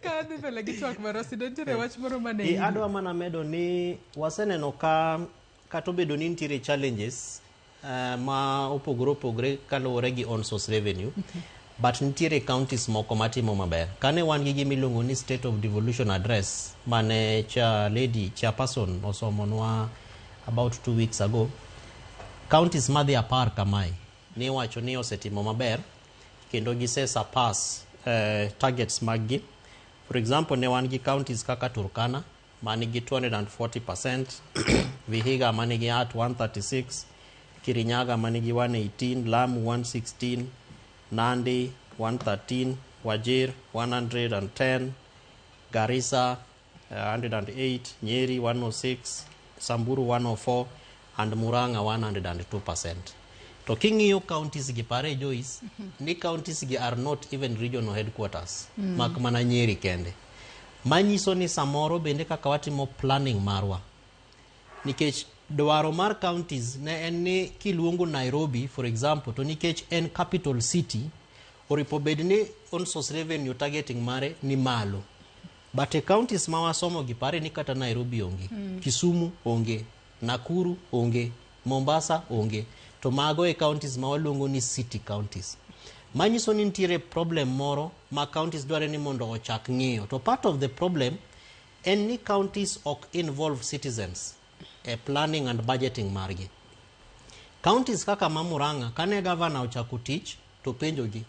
Kadhi pele gi twak mar Osido ntiere wach moro mane. Adwa mana medo ni waseneno ka kato bedo ni ntiere challenges ma opogore kaluwore gi on source revenue. But ntiere counties moko matimo maber. Kane wan gi gimiluongo ni State of Devolution Address mane chairperson osomonwa about 2 weeks ago. Counties madhi apar kamae ni wacho ni osetimo maber kendo gise surpass targets maggi. For example, ne wan gi counties kaka Turkana manigi 240%, Vihiga manigi at 136, Kirinyaga manigi 118, Lamu 116, Nandi 113, Wajir 110, Garissa 108, Nyeri 106, Samburu 104, and Muranga 102%. Talking you counties gi pare Joyce, ni counties gi are not even regional headquarters. Mak mana Nyeri kende. Manyiso ni samoro bende kaka watimo planning marwa. Nikech dwaro mar counties ne en ni kiluongo Nairobi for example to nikech en capital city oripo bed ni on source revenue targeting mare ni malo. But counties ma wasomo gi pare ni kata Nairobi onge, Kisumu onge, Nakuru onge, Mombasa onge. To mago e counties ma waluongo ni city counties. Manyiso ni ntiere problem moro ma counties dware ni mondo ochak ng'iyo. To part of the problem en ni counties ok involve citizens e planning and budgeting margi. Counties kaka Murang'a kane governor ochako tich to penjogi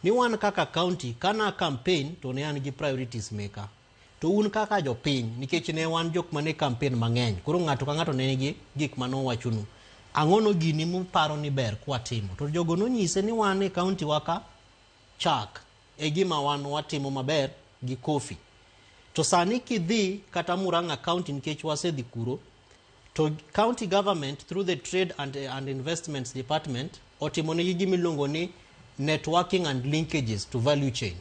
ni wan kaka county kana campaign to ne an gi priorities maker. To un kaka jopiny nikech ne wan jok mane campaign mang'eny. Koro ng'ato ka ng'ato ne nigi gik mano wachunu. Angono gini muparo ni ber kwa timo. To jogo nonyise ni wan e county waka chak e gima wan watimo maber gi coffee. To sani kidhi kata Murang'a county nikech wasedhi kuro to county government through the trade and investments department otimo ne gimiluongo ni networking and linkages to value chain.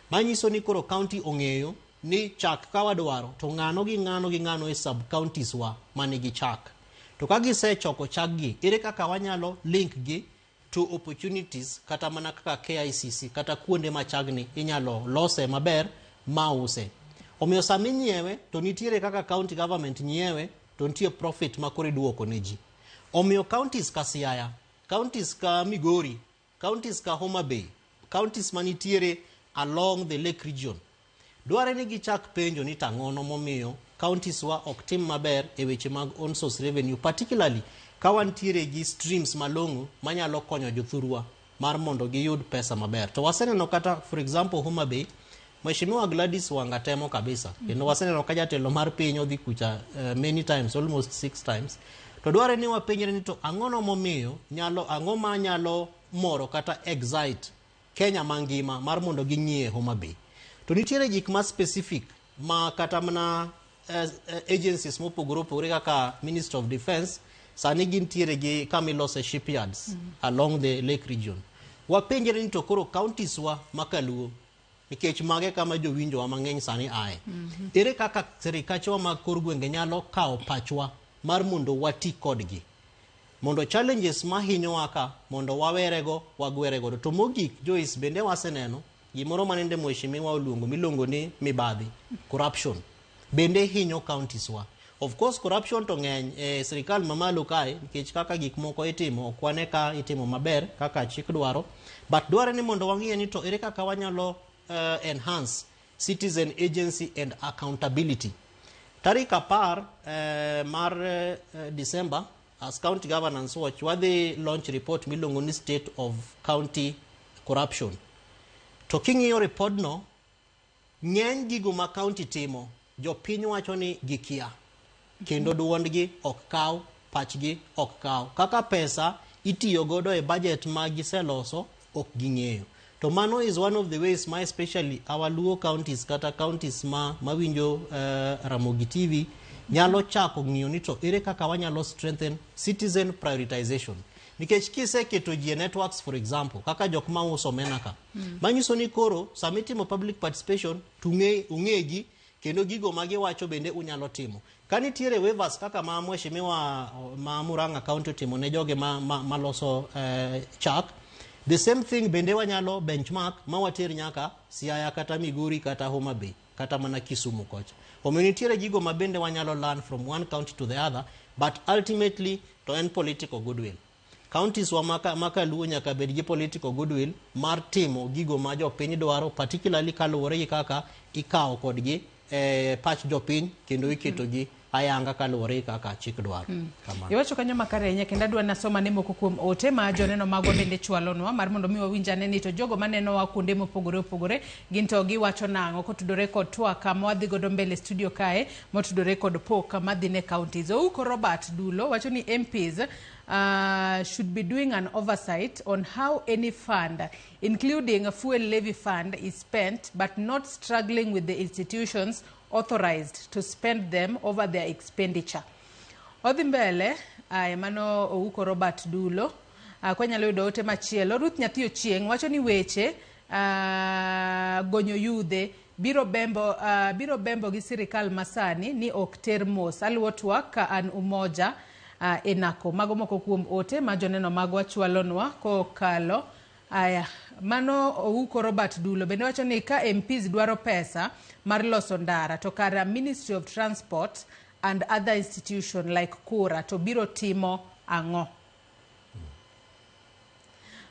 Manyiso ni koro county ong'eyo ni chak ka wadwaro to ng'ano gi ng'ano e sub counties wa manigi chak. To kagi se choko chaggi, ere kaka wanyalo link gi to opportunities kata mana kaka KICC kata kuonde machagni inyalo lose maber mause. Omiyo sami nyiewe to nitiere kaka county government nyiewe to nitie profit makore duoko ne ji. Omiyo counties ka Siaya, counties ka Migori, counties ka Homa Bay, counties manitiere along the lake region. Dware ni gichak penjo ni tang'ono momiyo counties wa ok tim maber e weche mag on source revenue, particularly ka wantiere gi streams malong'o manyalo konyo jothurwa mar mondo giyud pesa maber. To waseneno kata for example Homa Bay, Mheshimiwa Gladys Wanga temo kabisa. Kendo waseneno ka jatelo mar piny odhi kucha many times, almost 6 times. To dware ni wapenjre ni to ang'ono momiyo ang'o ma nyalo moro kata excite Kenya mangima mar mondo ginyie Homa Bay. To nitiere gik ma specific ma kata mana agencies mopogore kaka Ministry of Defense sani gintiere gi kamilose shipyards along the lake region. Wapenjre ni to koro counties wa makaluo nikech mage kama jowinjo wa mang'eny sani ae. Ere kaka serikachwa mag kor gwenge nyalo kawo pachwa mar mondo wati kodgi. Mondo challenges ma hinyo waka mondo wawerego wagwerego. To mogik Joyce bende waseneno gimoro manende mheshimiwa oluongo miluongo ni mibadhi, corruption. Bende hinyo counties wa. Of course corruption to ng'eny sirikal mamalo kae nikech kaka gik moko itimo ok wane ka itimo maber kaka chik dwaro, but dware ni mondo wang'iye ni to ere kaka wanyalo enhance citizen agency and accountability. Tarik 10 mar December as County Governance Watch wadhi launch report miluongo ni State of County Corruption. To king'iyo report no ng'eny gigo ma county timo jopiny wacho ni gikia. kendo duondgi ok kaw, pachgi ok kaw. Kaka pesa itiyo godo e budget ma giseloso ok ging'eyo. To mano is one of the ways ma especially our Luo counties kata counties mawinjo Ramogi TV nyalo chako ng'iyo ni to ere kaka wanyalo strengthen citizen prioritization. Nikech kiseketo ji networks for example kaka jok ma uso omena ka manyiso ni koro sama itimo public participation ung'egi kendo gigo ma giwacho bende unyalo timo. Ka nitiere waivers kaka ma mheshimiwa ma Murang'a County timo ne joge maloso chak, the same thing bende wanyalo benchmark ma water nyaka Siaya kata Migori kata Homa Bay kata mana Kisumu kocha. Omiyo nitiere gigo ma bende wanyalo learn from one county to the other, but ultimately to en political goodwill. Counties wa maka Luo nyaka bed gi political goodwill mar timo gigo ma jopiny dwaro, particularly kaluwore gi kaka ikawo kodgi pach jopiny kendo iketogi ayanga kaluwore kaka chik dwaro. Iwacho kanyo makare nya kendo adwa nasoma ne moko kuom ote ma joneno magwa bende chwalonwa mar mondo mi wawinjane ni to jogo maneno wa kuonde mopogore opogore gin to giwacho nang'o kotudore kod TWAK ma wadhi godo mbele studio kae motudore kod POK Madhi ne counties. Ouko Robert Dulo wacho ni MPs should be doing an oversight on how any fund, including a fuel levy fund, is spent, but not struggling with the institutions authorized to spend them over their expenditure. Odhi mbele, mano Ouko Robert Dulo, kwa nyalo yudo ote machielo. Ruth Nyathi Ochieng wacho ni weche gonyo yudhe biro bembo gi sirikal masani ni ok ter mos. Aluwo TWAK ka an umoja enako. Mago moko kuom ote ma joneno magwa chwalonwa kokalo. Mano Ouko Robert Dulo bende wacho ni ka MPs dwaro pesa mar loso ndara to kara Ministry of Transport and other institutions like Kura to biro timo ang'o.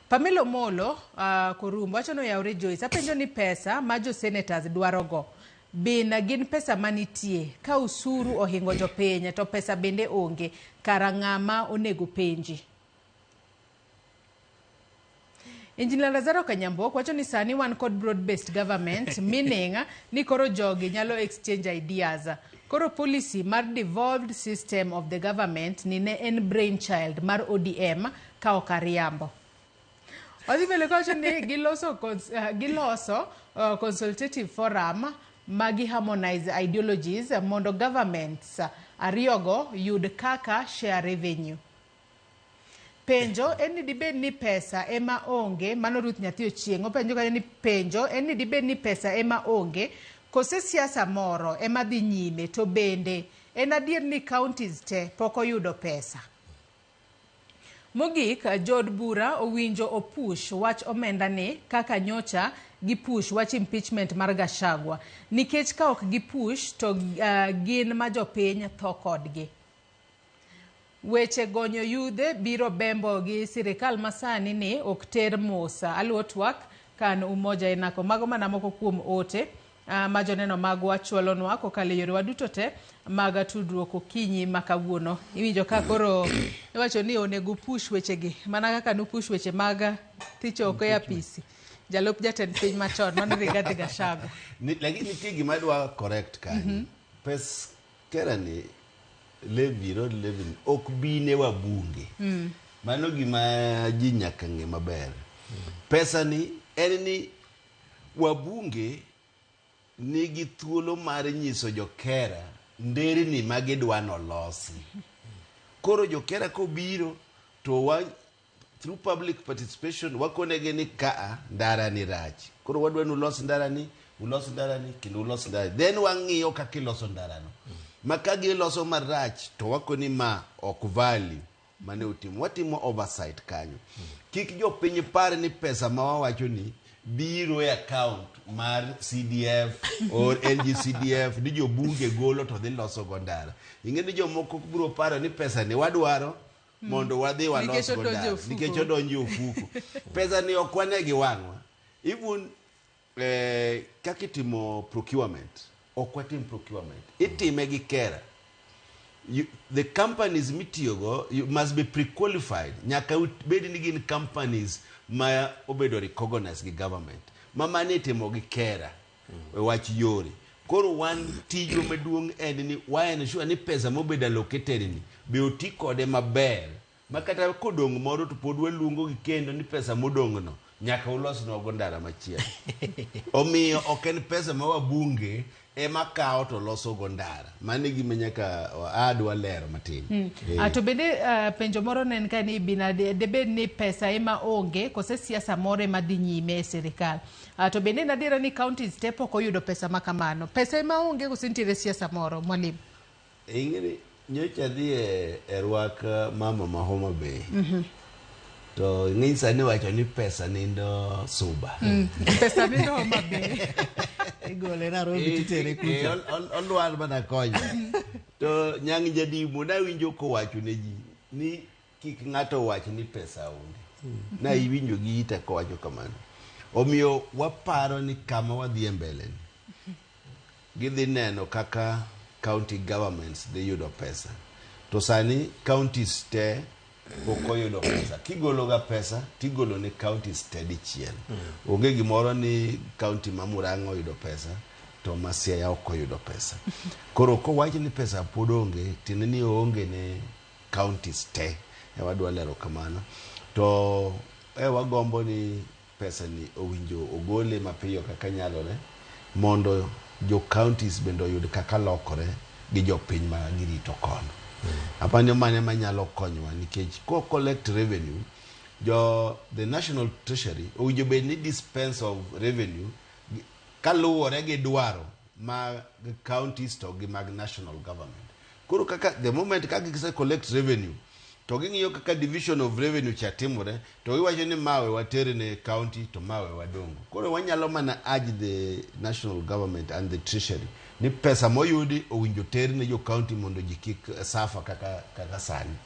Pamelo Molo Korumbo wacho no yaure Joyce apenjo ni pesa ma jo senators dwaro go bina gin pesa manitie ka usuru ohingo jopiny to pesa bende onge kara ng'ama onego penji. Engineer Lazaro Kanyambok wacho ni sani wan kod broad-based government, meaning ni koro jogi nyalo exchange ideas. Koro policy mar devolved system of the government ni ne en brainchild mar ODM ka okariambo. Odhibele wacho ni giloso consultative forum magi harmonize ideologies mondo governments ariyogo yud kaka share revenue. Penjo eni dibed ni pesa ema onge, mano Ruth Nyathi Ochieng openjo kanyo ni penjo eni dibed ni pesa ema onge kose siasa moro ema dhi nyime to bende en adier ni counties te pok oyudo pesa. Mogik jod bura owinjo opush wach omenda ni kaka nyocha gipush wach impeachment mar Gachagua nikech ka ok gipush to gin ma jopiny tho kodgi. Weche gonyo yudhe biro bembo gi sirikal masani ni ok ter mosa. Aluwo TWAK kan umoja enako. Mago mana moko kuom ote ma joneno magwa chwalonwa kokalo yore waduto te maga tudruok okinyi makawuono. Iwinjo ka koro iwacho ni onego push wechegi mana kaka no push weche maga thicho oko ya pisi. Jalop jatend piny machon mano Rigathi Gachagua. Lakini nitie gima dwa correct kanyo. Pes kerani levy road levy ok bine wabunge. Mano gima ji nyaka ng'e maber. Pesa ni en ni wabunge nigi thuolo mar nyiso jokera nderni ma gidwa nolosi. Koro jokera kobiro to through public participation wakonegi ni kaa ndara ni rach. Koro wadwa nulos ndara ni kendo ulos ndara. Then wang'iyo kaka iloso ndara no. Makagi loso marach to wakoni ma ok value mane utimo. Watimo oversight kanyo. Kik jopiny par ni pesa ma wawacho ni biro e account mar CDF or NGCDF ni jobunge golo to dhi loso go ndara. Ing'e ni jomoko biro paro ni pesa ni wadwaro mondo wadhi walos go ndara nikech odonjo ofuko. Pesa ni ok wane gi wang'wa. Even kaka itimo procurement ok watim procurement. Itime gi kera. The companies mitiyogo you must be pre-qualified. Nyaka bed ni gin companies ma obedo recognized gi government. Mama ne itimo gi kera. Wach yore. Koro wan tiyo maduong' en ni waen sure ni pesa mobedo allocated ni be oti kode maber makata kodong' moro to pod waluongo gi kendo ni pesa modong' no nyaka ulos nogo ndara machielo. Omiyo ok en pesa ma wabunge ema kawo to loso go ndara. Mano gima nyaka adwa lero matin. To bende penjo moro nen ka ni bina debed ni pesa ema onge kose siasa moro ema dhi nyime e sirikal. To bende nadira ni counties te pok oyudo pesa makamano. Pesa ema onge kose nitiere siasa moro, mwalimu? Ing'eni nyocha dhi e rwak mama ma Homa Bay. To ng'isa ni wacho ni pesa nindo Suba. Pesa nindo Homa Bay. Igole Nairobi titere kucha. Olwar mana konyo. To nyang' jadimu na winjo kowacho ne ji ni kik ng'ato wach ni pesa onge. Na iwinjo gi ita kowacho kamano. Omiyo waparo ni kama wadhi mbele ni. Gidhi neno kaka county governments dhi yudo pesa. To sani counties te pok oyudo pesa. Kigolo ga pesa, tigolo ni counties te dichiel. Onge gimoro ni county ma Murang'a oyudo pesa, to ma Siaya ok oyudo pesa. Koro kowach ni pesa pod onge, tiende ni onge ne counties te. Wadwa lero kamano. To wagombo ni pesa ni owinjo ogole mapiyo kaka nyalore, mondo jo counties bendo oyud kaka lokore gi jopiny ma girito kono. Apani mane manyalo konyowa nikech ko collect revenue, the national treasury owinjo bed ni dispense of revenue kaluwore gi dwaro mag counties to gi mag national government. Koro kaka the moment kaka gise collect revenue to ging'iyo kaka division of revenue chatimore, to giwacho ni mawe watere ne county to mawe wadongo. Koro wanyalo mana urge the national government and the treasury ni pesa moyudi owinjo ter ne jo county mondo jikik safa kaka sani.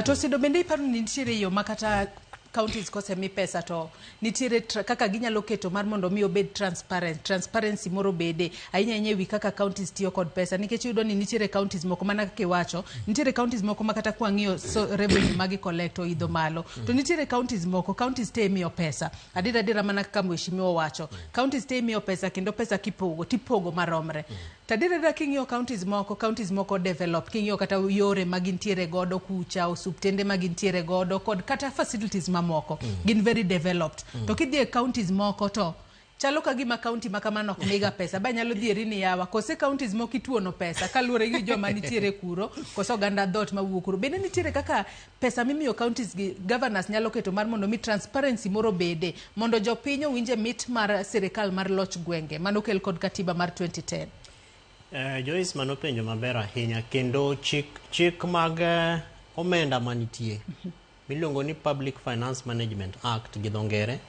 To Osido bende iparo ni nitiere yo makata counties kose mi pesa to nitiere kaka ginyalo keto mar mondo mi obed transparency moro bede ahinya ewi kaka counties tiyo kod pesa, nikech yudo ni nitiere counties moko mana kaka iwacho, nitiere counties moko makata kwa ng'iyo revenue magi collect o idho malo, to nitiere counties moko counties te miyo pesa adira mana kaka mheshimiwa wacho, counties te miyo pesa kendo pesa tipogo maromre. Tadira king'iyo counties moko develop, king'iyo kata yore magintiere godo kucha, osuptende magintiere godo kod kata facilities mamoko gin very developed. To kidhi e counties moko to chalo ka gima county makamano ok miga pesa, ba nyalo dhieri ni yawa kose counties moko ituono pesa kaluwore gi joma nitiere kuro koso ganda dot mawuok kuro. Bende nitiere kaka pesa mimiyo counties gi governors nyalo keto mar mondo mi transparency moro bede mondo jopiny owinje mit mar sirikal mar loch gwenge manokel kod katiba mar 2010. Joyce mano penjo maber ahinya kendo chik mag omenda manitie miluongo ni Public Finance Management Act gi dho ngere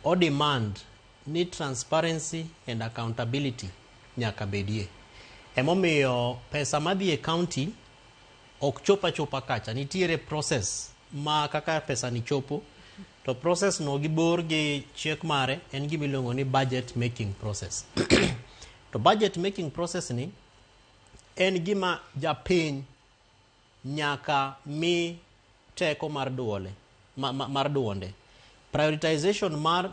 o demand ni transparency and accountability nyaka bedie. Emomiyo pesa madhi e county ok chopa kacha, nitiere process ma kaka pesa ni chopo, to process no gibor gi chek mare en gimiluongo ni budget making process. To budget making process ni en gima japiny nyaka mi teko mar duonde. Prioritization mar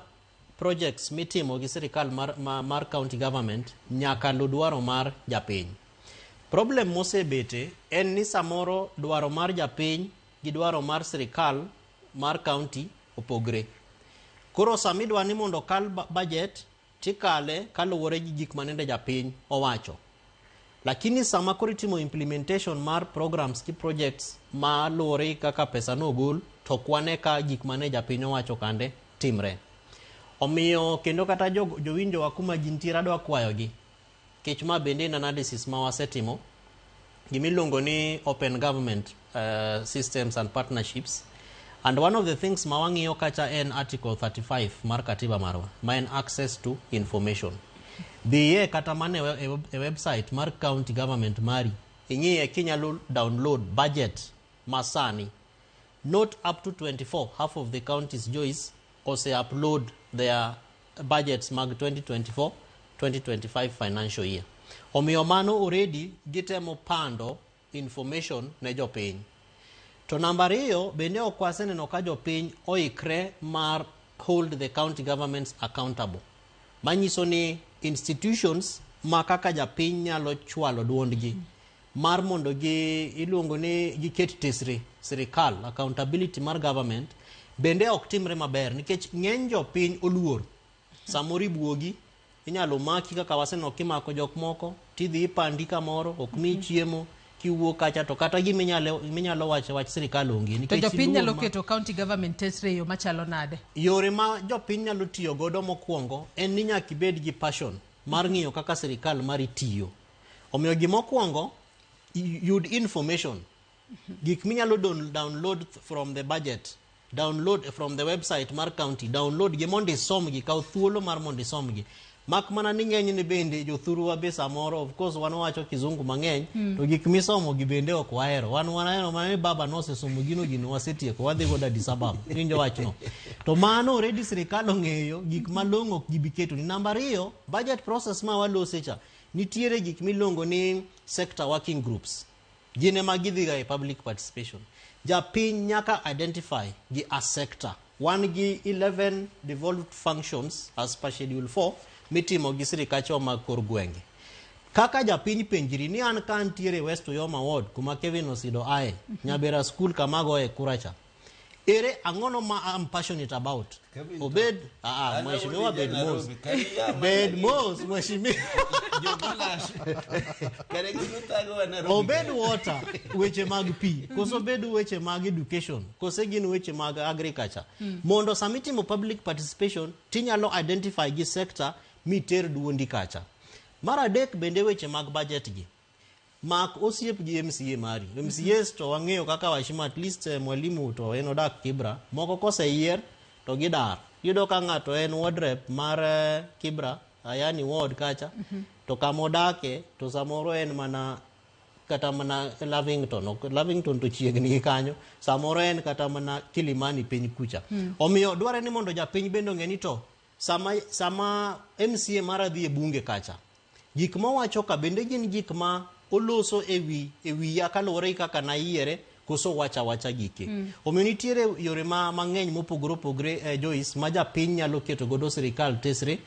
projects mitimo gi sirikal mar county government nyaka lu dwaro mar japiny. Problem mosebete en ni samoro dwaro mar japiny gi dwaro mar sirikal mar county opogre. Koro samidwa ni mondo kal budget tikale kaluwore gi gik manende japiny owacho. Lakini sama koro itimo implementation mar programs ki projects ma luwore kaka pesa no gol to kwane ka gik mane japiny owacho kande timre. Omiyo kendo kata jowinjo wa kuma jintiere adwa kwayogi kech ma bende en analysis ma wasetimo gimiluongo ni open government systems and partnerships, and one of the things ma wang'iyo kacha en article 35 mar katiba marwa ma en access to information. Dhiye kata mane e website mar county government mari ing'iye kinyalo download budget masani. Not up to 24 half of the counties Joyce ose upload their budgets mag 2024-2025 financial year. Omiyo mano already gitemo pando information ne jopiny. To namba 2 bende okwaseneno ka jopiny oikre mar hold the county governments accountable. manyiso ni institutions ma kaka japiny nyalo chwalo duondgi mar mondo iluongo ni giket tesre sirikal, accountability mar government bende ok timre maber nikech ng'eny jopiny oluor. Samoro ibuogi, inyalo maki kaka waseno kimako jok moko, tidhi ipandi kamoro, ok mi chiemo, kiwuok kacha to kata giminyalo wacho sirikal onge. To jopiny nyalo keto county government tesre yo machalo nade? Yore ma jopiny nyalo tiyo godo mokwongo en ni nyaka ibed gi passion mar ng'iyo kaka sirikal mari tiyo. Omiyo gimokwongo yud information. Gik minyalo download from the budget, download from the website mar county, download gi mondo isomgi, kaw thuolo mar mondo isomgi. Mak mana ni ng'eny ne bende jothuru wa be samoro, of course wan wacho kizungu mang'eny, to gik misomo gi bende ok wahero. Wanahero mana baba nosesomo gino wasetieko, wadhi godo Addis Ababa. Winjo wachno. To mano already sirikal ong'eyo gik malong'o ok gibi keto ni. Namba 2, budget process ma walose cha. Nitiere gik milongo ni sector working groups. Gine magidhiga e public participation. Japiny nyaka identify gi a sector. Wan gi 11 devolved functions as per schedule 4 mitimo gi sirikacho mag kor gwenge. Kaka japiny penjiri ni an ka ntiere West Yoma Ward kuma Kevin Osido ae, Nyabera school kamago e kuracha. Ere ang'ono ma I'm passionate about. Obed, mheshimiwa bed mos, mheshimiwa. Obed water, weche mag pi, koso bed weche mag education, koso gin weche mag agriculture. Mondo samitimo public participation, tinyalo identify gi sector miter duondi kacha. Mar adek bende weche mag budget gi. Mak osiep gi MCA mari. MCAs to wang'eyo kaka washima at least mwalimu to en odak Kibra. Moko koseyier to gidar. Yudo ka ng'ato en ward rep mar Kibra, yani ward kacha. To kamodake to samoro en mana kata mana Lavington to chiegni kanyo. Samoro en kata mana Kilimani piny kucha. Omiyo dware ni mondo japiny bendo ng'eni to sama MCA mara dhi e bunge kacha. Gik ma wacho ka bende gin gik ma oloso ewi ya kalore kaka na yiere koso wacha gike. Omiyo nitiere yore mang'eny mopogore Joyce ma japiny nyalo keto godo sirikal tesre,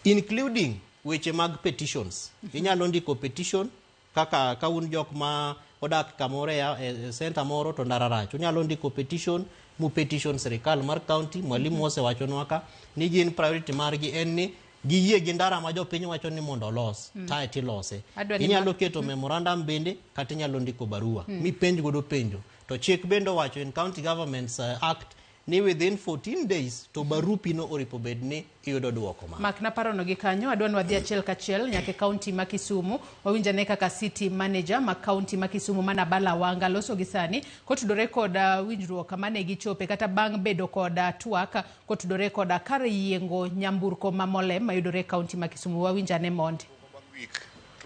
including weche mag petitions. Inyalo ndiko petition kaka ka un jok ma odak kamoro e center moro to ndara rach. Unyalo ndiko petition mu petition sirikal mar county. Mwalimu osewacho nwaka ni gin priority margi en ni giyie gi ndara ma jopiny wacho ni mondo los taeti lose. Inyalo keto memorandum bende kata inyalo ndiko barua mipenj godo penjo. To chik bende wacho in County Governments Act ni within 14 days to barupi no oripo bed ni iyudo duoko ma. Mak na parono gi kanyo adwa wadhi achiel kachiel nyake county ma Kisumu wawinjane kaka city manager ma county ma Kisumu mana bala wanga loso gisani kotudore koda winjruok mane gichope kata bang' bedo koda TWAK kotudore koda kar yiengo nyamburko mamole mayudore county ma Kisumu. Wawinjane mondi.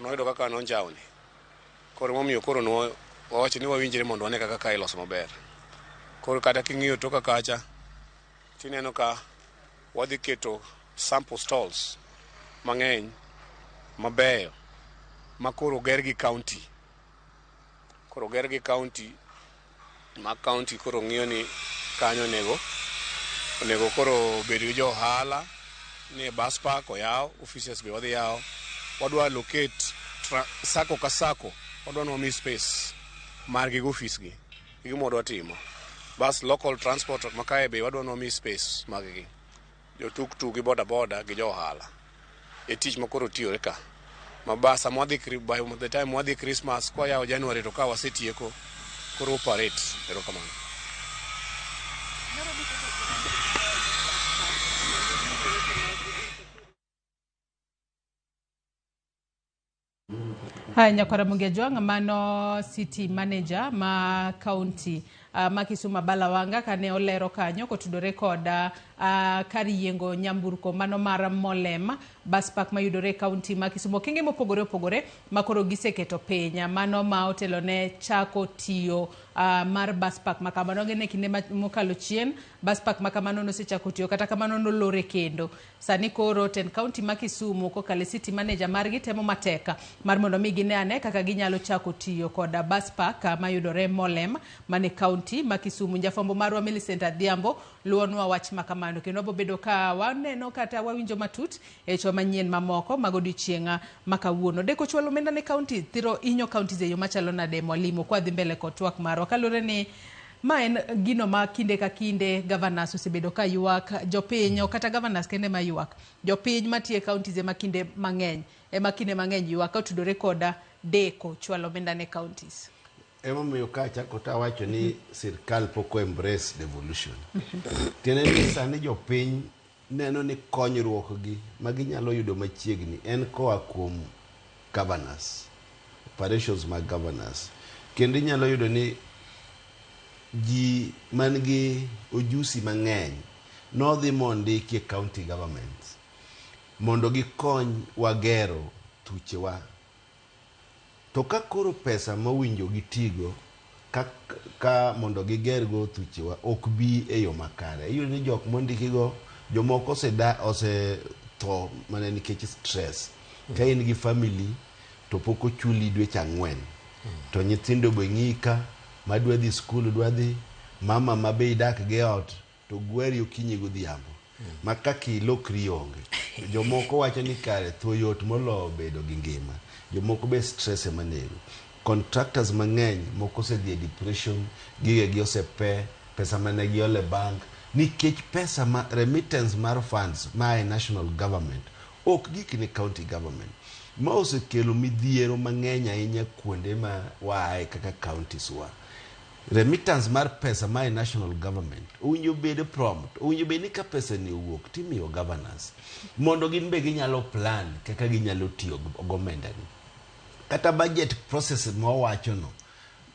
Noyudo kaka nonjawni. Koro momiyo koro no wawacho ni wawinjire mondo wane kaka iloso maber. Koro kata king'iyo toka kacha tineno ka wadhi keto sample stalls mang'eny mabeyo ma koro ger gi county. Koro ger gi county ma county koro ng'iyo ni kanyo onego koro bed gi jo ohala ni bus park oyaw, offices be wadhi yaw. Wadwa locate sako ka sako, wadwa nomi space margi gi office gi. Gimo wadwa timo. Bus local transport makae be wadwa nomi space maggi. Jo tuk gi boda gi jo ohala. E tich makoro tiyore ka. Mabasa mwadhi by the time mwadhi Christmas kwa yao January to ka wasetieko koro operate. Ero kamano. Nyakwara Mungejwang mano city manager ma county ma Kisumu bala wanga kane olero kanyo kotudore koda kar yiengo nyamburko mano mar Molem bus park mayudore county ma Kisumu. Kenge mopogore makoro giseketo penya mano ma otelo ne chako tiyo mar bus park makamano ne kinde mokalo chien bus park makamano nosechako tiyo kata kamano nolore kendo sani koro ten county ma Kisumu kokale city manager margi temo mateka mar mondo mi ginene kaka ginyalo chako tiyo koda bus park mayudore Molem mane county ma Kisumu. Jafombo marwa Millicent Adhiambo luonwa wach makamano kendo bobedo ka waneno kata wawinjo matut e chwa manyien mamoko magodiochienga makawuono deko chwalo menda ne county thiro inyo counties e yo machalo nade Mwalimu kwa dhi mbele ko twak marwa kalore ni ma en gino ma kinde ka kinde governors osebedo ka yuak jopiny kata governors kende ma yuak jopiny matie counties e makinde mang'eny yuak otudore koda deko chwalo menda ne counties. Ema miyo kacha kota wacho ni sirkal poko embrace devolution. Tiene ni sani jopiny neno ni konyruok gi maginyalo yudo machiegni en koa kuom governors, operations mag governors. Kendo inyalo yudo ni ji mangi ojusi mang'eny nodhi mondiki county governments mondo gikony wagero thuchewa. To ka koro pesa mawinjo gitigo ka mondo gigergo thuchewa ok bi e yo makare. Iyudo ni jok mondikigo jomoko ose tho mana nikech stress. Ka in gi family to pok ochuli dweche 4 to nyithindo be ng'ika madwa dhi skul dwa dhi mama mabe idak gi ot to gweri okinyi godhiambo ma kaki lokri onge. Jomoko wacho ni kare tho yot molo bedo gi ngima. Jomoko be stress emanego. Contractors mang'eny moko se dhie depression gige gi osepe pesa mane giole bank nikech pesa ma remittance mar funds ma national government ok gik ni county government. Ma osekelo midhiero mang'eny ahinya kuonde ma wae kaka counties wa. Remittance mar pesa ma national government owinjo bed prompt, owinjo bed ni ka pesa ni owuok timiyo governors mondo gin be ginyalo plan kaka ginyalo tiyo gomenda ni. Kata budget process mowacho no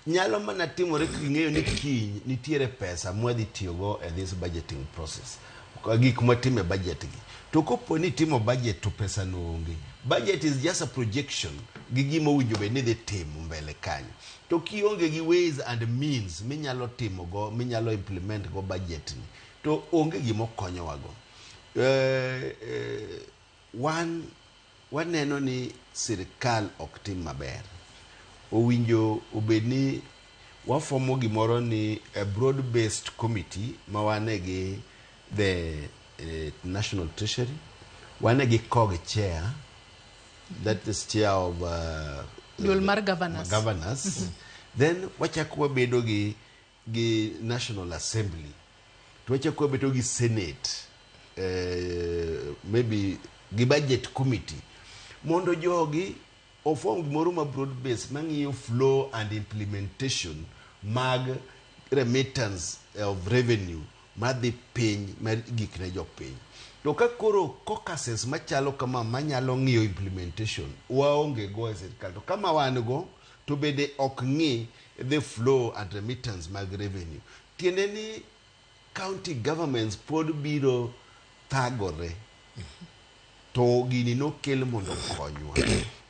nyalo mana timore king'eyo ni kiny nitiere pesa mwadhi tiyogo e this budgeting process gik matime budget gi. To kopo ni timo budget to pesa no onge, budget is just a projection gi gima owinjo bed ni dhi timo mbele kanyo. To kionge gi ways and means minyalo timo go, minyalo implement go budget ni, to onge gima konyo wago. Waneno ni sirkal ok tim maber. Owinjo obed ni wafomo gimoro ni a broad based committee ma wane gi the National Treasury, wane gi COG chair, that is chair of Dulmar governors. Then wachako wabedo gi National Assembly, to wachako wabedo gi Senate, maybe gi budget committee, mondo jogi ofom gimoro ma broad base mang'iyo flow and implementation mag remittance of revenue madhi piny mar gik ne jopiny. To ka koro caucuses machalo kama manyalo ng'iyo implementation waonge go e sirkal, to kama wan go to bede ok ng'i the flow and remittance mag revenue, tiende ni county governments pod biro thagore. To gini nokel mondo konywa.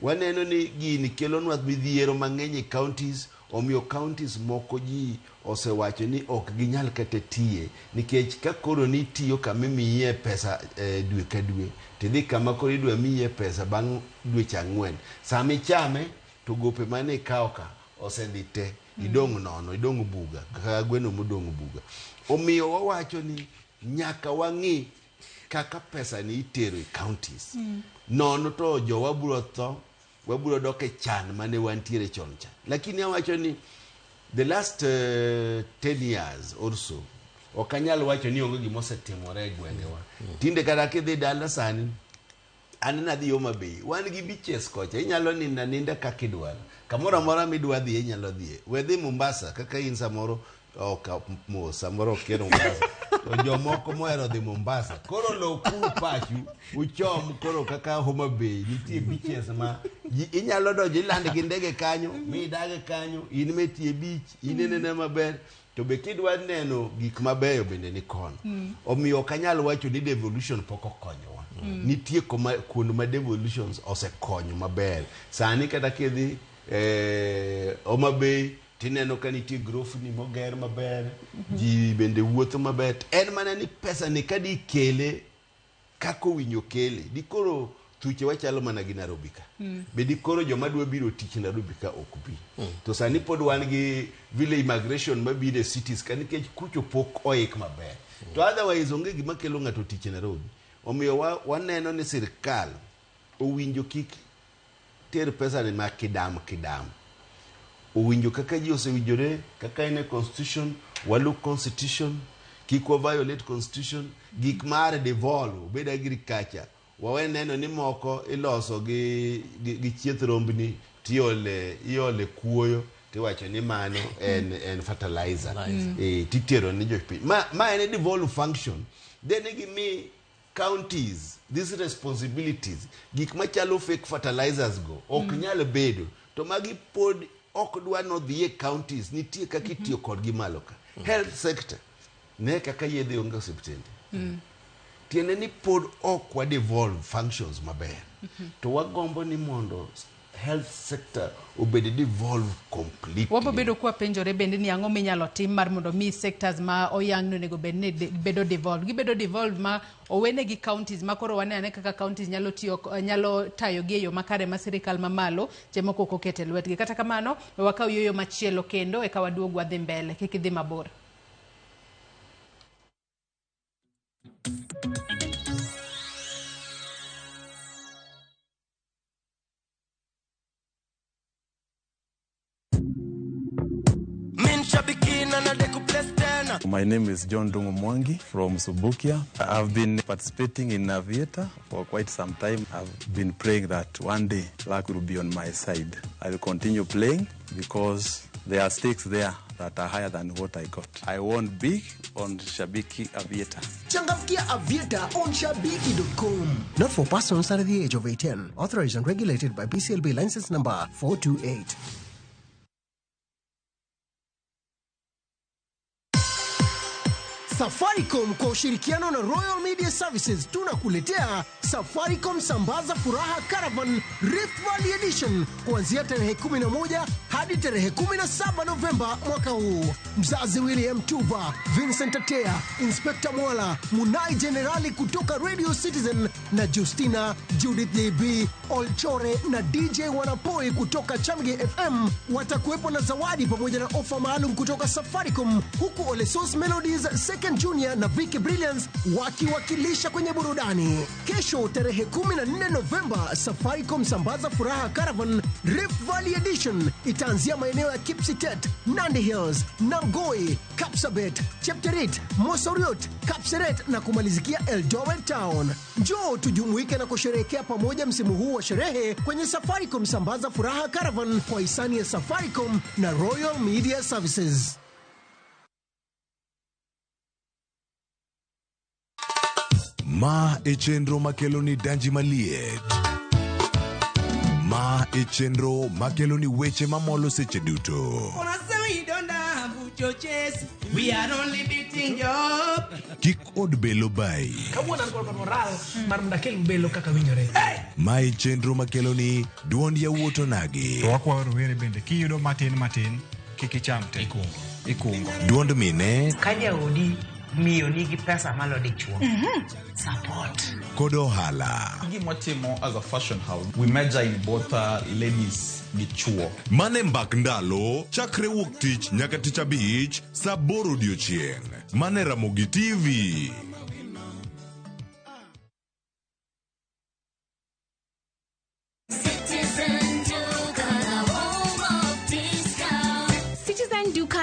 Waneno ni gini kelonwa midhiero mang'eny e counties, omiyo counties moko ji osewacho ni ok ginyal kata tiye nikech ka koro ni tiyo kama imiye pesa dwe ka dwe, tidhi kama koro idwa miye pesa bang' dweche 4, sama ichame to gope mane ikawo ka osedhi te, idong' nono, idong' buga kaka gweno modong' buga. Omiyo wawacho ni nyaka wang'i kaka pesa ni itero e counties. Nono to jowa biro tho, wabiro dok e chan mane wantiere chon cha. Lakini awacho ni the last 10 years or so okanyal wacho ni onge gima osetimore e gwengewa. Tinde kata kidhi dala sani an nadhi Homa Bay, wan gi beaches kocha, inyalo ninda kaka idwaro. Kamoro amora midwa dhi inyalo dhi. Wedhi Mombasa kaka in samoro samoro kero Mombasa. To jomoko mohero dhi Mombasa koro lokuru pachu uchom koro kaka Homa Bay nitie beaches ma inyalo donjo iland gi ndege kanyo midage kanyo in metie beach inene maber to be kidwa neno gik mabeyo bende ni kono. Omiyo kanyal wacho ni devolution poko konyowa. Nitie kuond ma devolutions osekonyo maber. Sani kata kidhi Homa Bay tineno ka nitie grofni moger maber, ji bende wuotho maber. En mana ni pesa ni kadi kele kako winyo kele. Dikoro thuche wachalo mana gi Nairobi ka. Bedi koro joma dwa biro tich Nairobi ka ok bi. To sani pod wan gi village migration mabiro cities ka nikech kucho pok oik maber. To otherwise onge gima kelo ng'ato tich Nairobi. Omiyo waneno ni sirkal owinjo kik ter pesa ni ma kidam. Owinjo kaka ji osewinjore, kaka ine constitution, walu constitution, kik wa violate constitution, gik mar devolve, bed agriculture. Wawe neno ni moko iloso gi chieth rombni, iole kuoyo, tiwacho ni mano en fertilizer. Titero ni jopiny. Ma en devolve function. Then give me counties, these responsibilities. Gik machalo fake fertilizers go, ok nyalo bedo. To magi pod ok dwa no dhie counties, nitie kaka itiyo kodgi malo ka. Health sector, ne kaka yedhe onge osiptende. Tiene ni pod ok wa devolve functions maber. To wagombo ni mondo health sector obed devolve completely. Wabo bedo kwa penjore bende ni ang'o minyalo tim mar mondo mi sectors ma oyang no nego bedo devolve. Gibedo devolve ma owene gi counties ma koro wane kaka counties nyalo tayo gi yo makare ma sirikal mamalo jemo koko kete lwetgi. Kata kamano wakaw yo machielo kendo e kawaduog wadhi mbele kik idhi mabor. My name is John Dungo Mwangi from Subukia. I've been participating in Aviator for quite some time. I've been praying that one day luck will be on my side. I will continue playing because there are stakes there that are higher than what I got. I won big on Shabiki Aviator. Changamkia Aviator on Shabiki.com. Not for persons under the age of 18. Authorized and regulated by BCLB license number 428. Safaricom kwa ushirikiano na Royal Media Services tunakuletea Safaricom Sambaza Furaha Caravan Rift Valley Edition kuanzia tarehe 11 hadi tarehe 17 Novemba mwaka huu. Mzazi William Tuva, Vincent Atea, Inspector Mwala, Munai Generali kutoka Radio Citizen na Justina, Judith JB, Olchore na DJ Wanapoi kutoka Chamge FM watakuwepo na zawadi pamoja na ofa maalum kutoka Safaricom, huku Ole Sauce Melodies Second Junior na Vicky Brilliance wakiwakilisha kwenye burudani. Kesho tarehe 14 Novemba, Safaricom Sambaza Furaha Caravan Rift Valley Edition itaanzia maeneo ya Kipsitet, Nandi Hills, Nangoi, Kapsabet, Chepterit, Mosoriot, Kapseret na kumalizikia Eldoret Town. Njoo tujumuike na kusherehekea pamoja msimu huu wa sherehe kwenye Safaricom Sambaza Furaha Caravan kwa hisani ya Safaricom na Royal Media Services. Ma e chenro makeloni danji maliet. Ma e chenro makeloni weche mamolo seche duto. We are only beating job. Kik od belo bai. Kabuona ngol moral mar ndakel belo kaka winjore. Ma e chenro makeloni duond yawuoto nagi. To wakwaro were bende kiyudo matin kik icham te. Ikungo. Duond mine. Kaja odi miyo nigi pesa malo dichuo. Support. Kodo hala. Gimotimo as a fashion house, we measure in both ladies gi chuo. Mane mbak ndalo chakre wuok tich nyaka tich abich saa 8 odiechieng'. Mane Ramogi TV.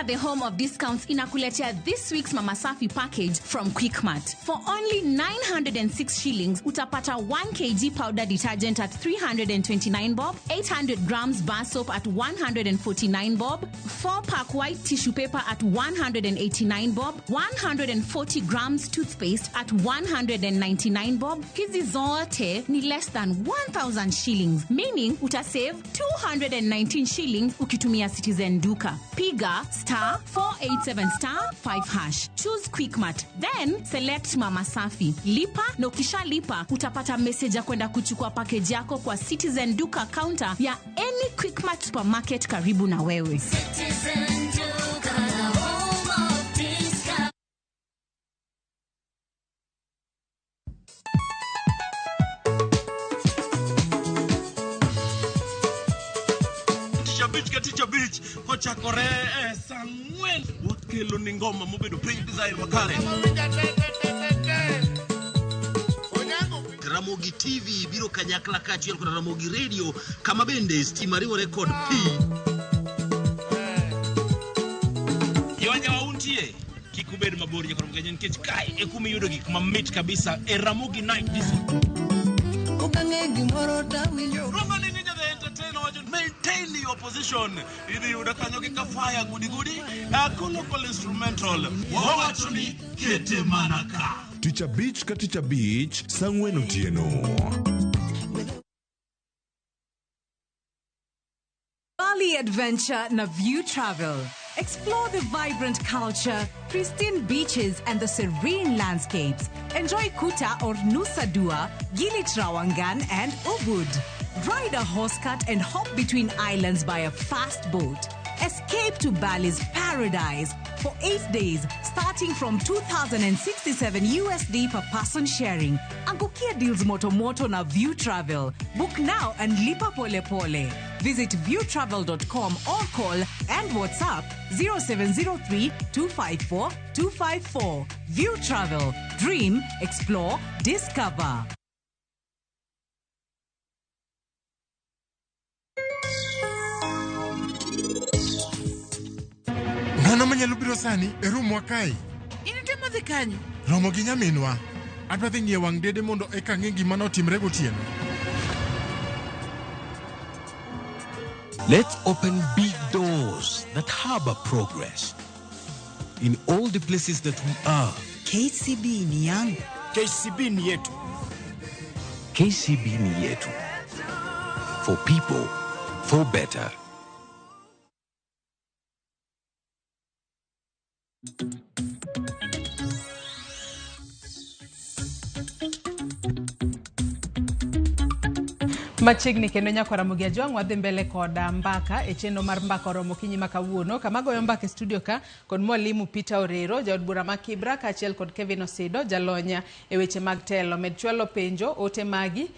The home of discounts inakuletea this week's Mama Safi package from Quickmart. For only 906 shillings, utapata 1 kg powder detergent at 329 bob, 800 grams bar soap at 149 bob, 4-pack white tissue paper at 189 bob, 140 grams toothpaste at 199 bob. Hizi zote ni less than 1,000 shillings, meaning utasave 219 shillings ukitumia Citizen Duka. Piga 487*5#. Choose Quickmart, then select Mama Safi. Lipa na ukishalipa utapata message ya kwenda kuchukua package yako kwa Citizen Duka counter ya any Quickmart supermarket karibu na wewe. Citizen Duka, home of discount. Teacher Beach kocha kore sangwen wakelo ni ngoma mobedo pink design wakare Ramogi TV biro kanyakla kachiel kod Ramogi Radio kama bende stima riwo record P Yonya wauntie kikubed mabor jakoro mgenye nikech kai ekumi yudo gik mamit kabisa Ramogi Night this Ukange gimoro tawinjo maintain your position in the Udakanyoka fire goody a local instrumental wawachoni kete manaka Teacher Beach ka Teacher Beach sangwen otieno Bali Adventure na View Travel. Explore the vibrant culture, pristine beaches, and the serene landscapes. Enjoy Kuta or Nusa Dua, Gili Trawangan, and Ubud. Ride a horse cart and hop between islands by a fast boat. Escape to Bali's paradise for 8 days, starting from $2,067 per person sharing. Angukia deals moto na View Travel. Book now and lipa pole pole. Visit viewtravel.com or call and WhatsApp 0703 254 254. View Travel. Dream, explore, discover. Ng'ano manyalo biro sani e room wa kae. Inatemo dhi kanyo. Romo gi nyaminwa. Adwa dhi ng'iyo wang' dede mondo eka ng'e gima notimre gotieno. Let's open big doors that harbor progress. In all the places that we are. KCB ni yangu. KCB ni yetu. KCB ni yetu. For people, for better. Machiegni kendo nyako Ramogi Ajwang' wadhi mbele koda mbaka e chenro mar mbaka oromo kinyi makawuono kama goyo mbaka e studio ka kod mwalimu Peter Orero jaod bura ma Kibra kaachiel kod Kevin Osido jalonya e weche mag telo med chwalo penjo ote magi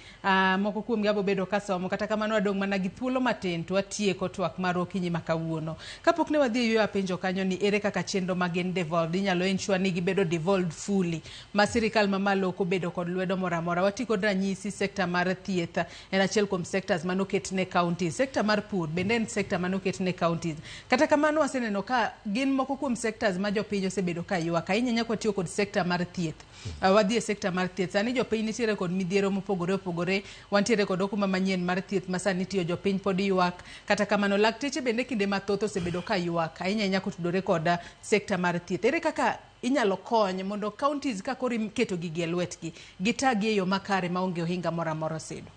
moko kuom gabo bedo kasomo kata kamano adong' mana gi thuolo matin to atieko twak mar okinyi makawuono kapok ne wadhi yweyo penjo kanyo ni ere kaka chenro magen devolved inyalo ensure ni gibedo devolved fully ma sirikal mamalo ko bedo kod lwedo moramora wati kod ranyisi sekta mar thieth en achiel kuom sectors manoket ne counties sector mar pur bende en sector manoket ne counties kata kamano waseneno ka gin moko kuom sectors ma jopiny osebedo ka ywak ahinya nyaka tiyo kod sector mar thieth wadhi e sector mar thieth sani jopiny nitiere kod midhiero mopogore opogore wantiere kod okuma manyien mar thieth ma sani tiyo jopiny pod ywak kata kamano lakteche bende kinde mathoth osebedo ka ywak ahinya nyaka tudore kod sector mar thieth ere kaka inyalo kony mondo counties ka koro keto gigi e lwetgi gitagi e yo makare maonge ohinga moro amora Osido.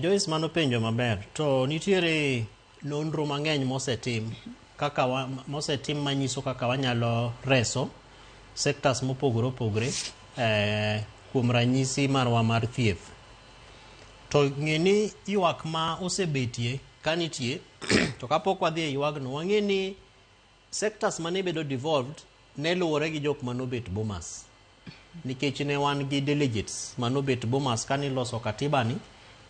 Joyce mano penjo maber to nitiere nonro mang'eny mosetim kaka mosetim manyiso kaka wanyalo reso sectors mopogore opogore kuom ranyisi marwa mar thieth to ng'eni ywak ma osebetie kanitie to kapok wadhi e ywagno wang'eni sectors mane bedo devolved ne luwore gi jok manobet bomas nikech ne wan gi delegates manobet bomas kaniloso katiba ni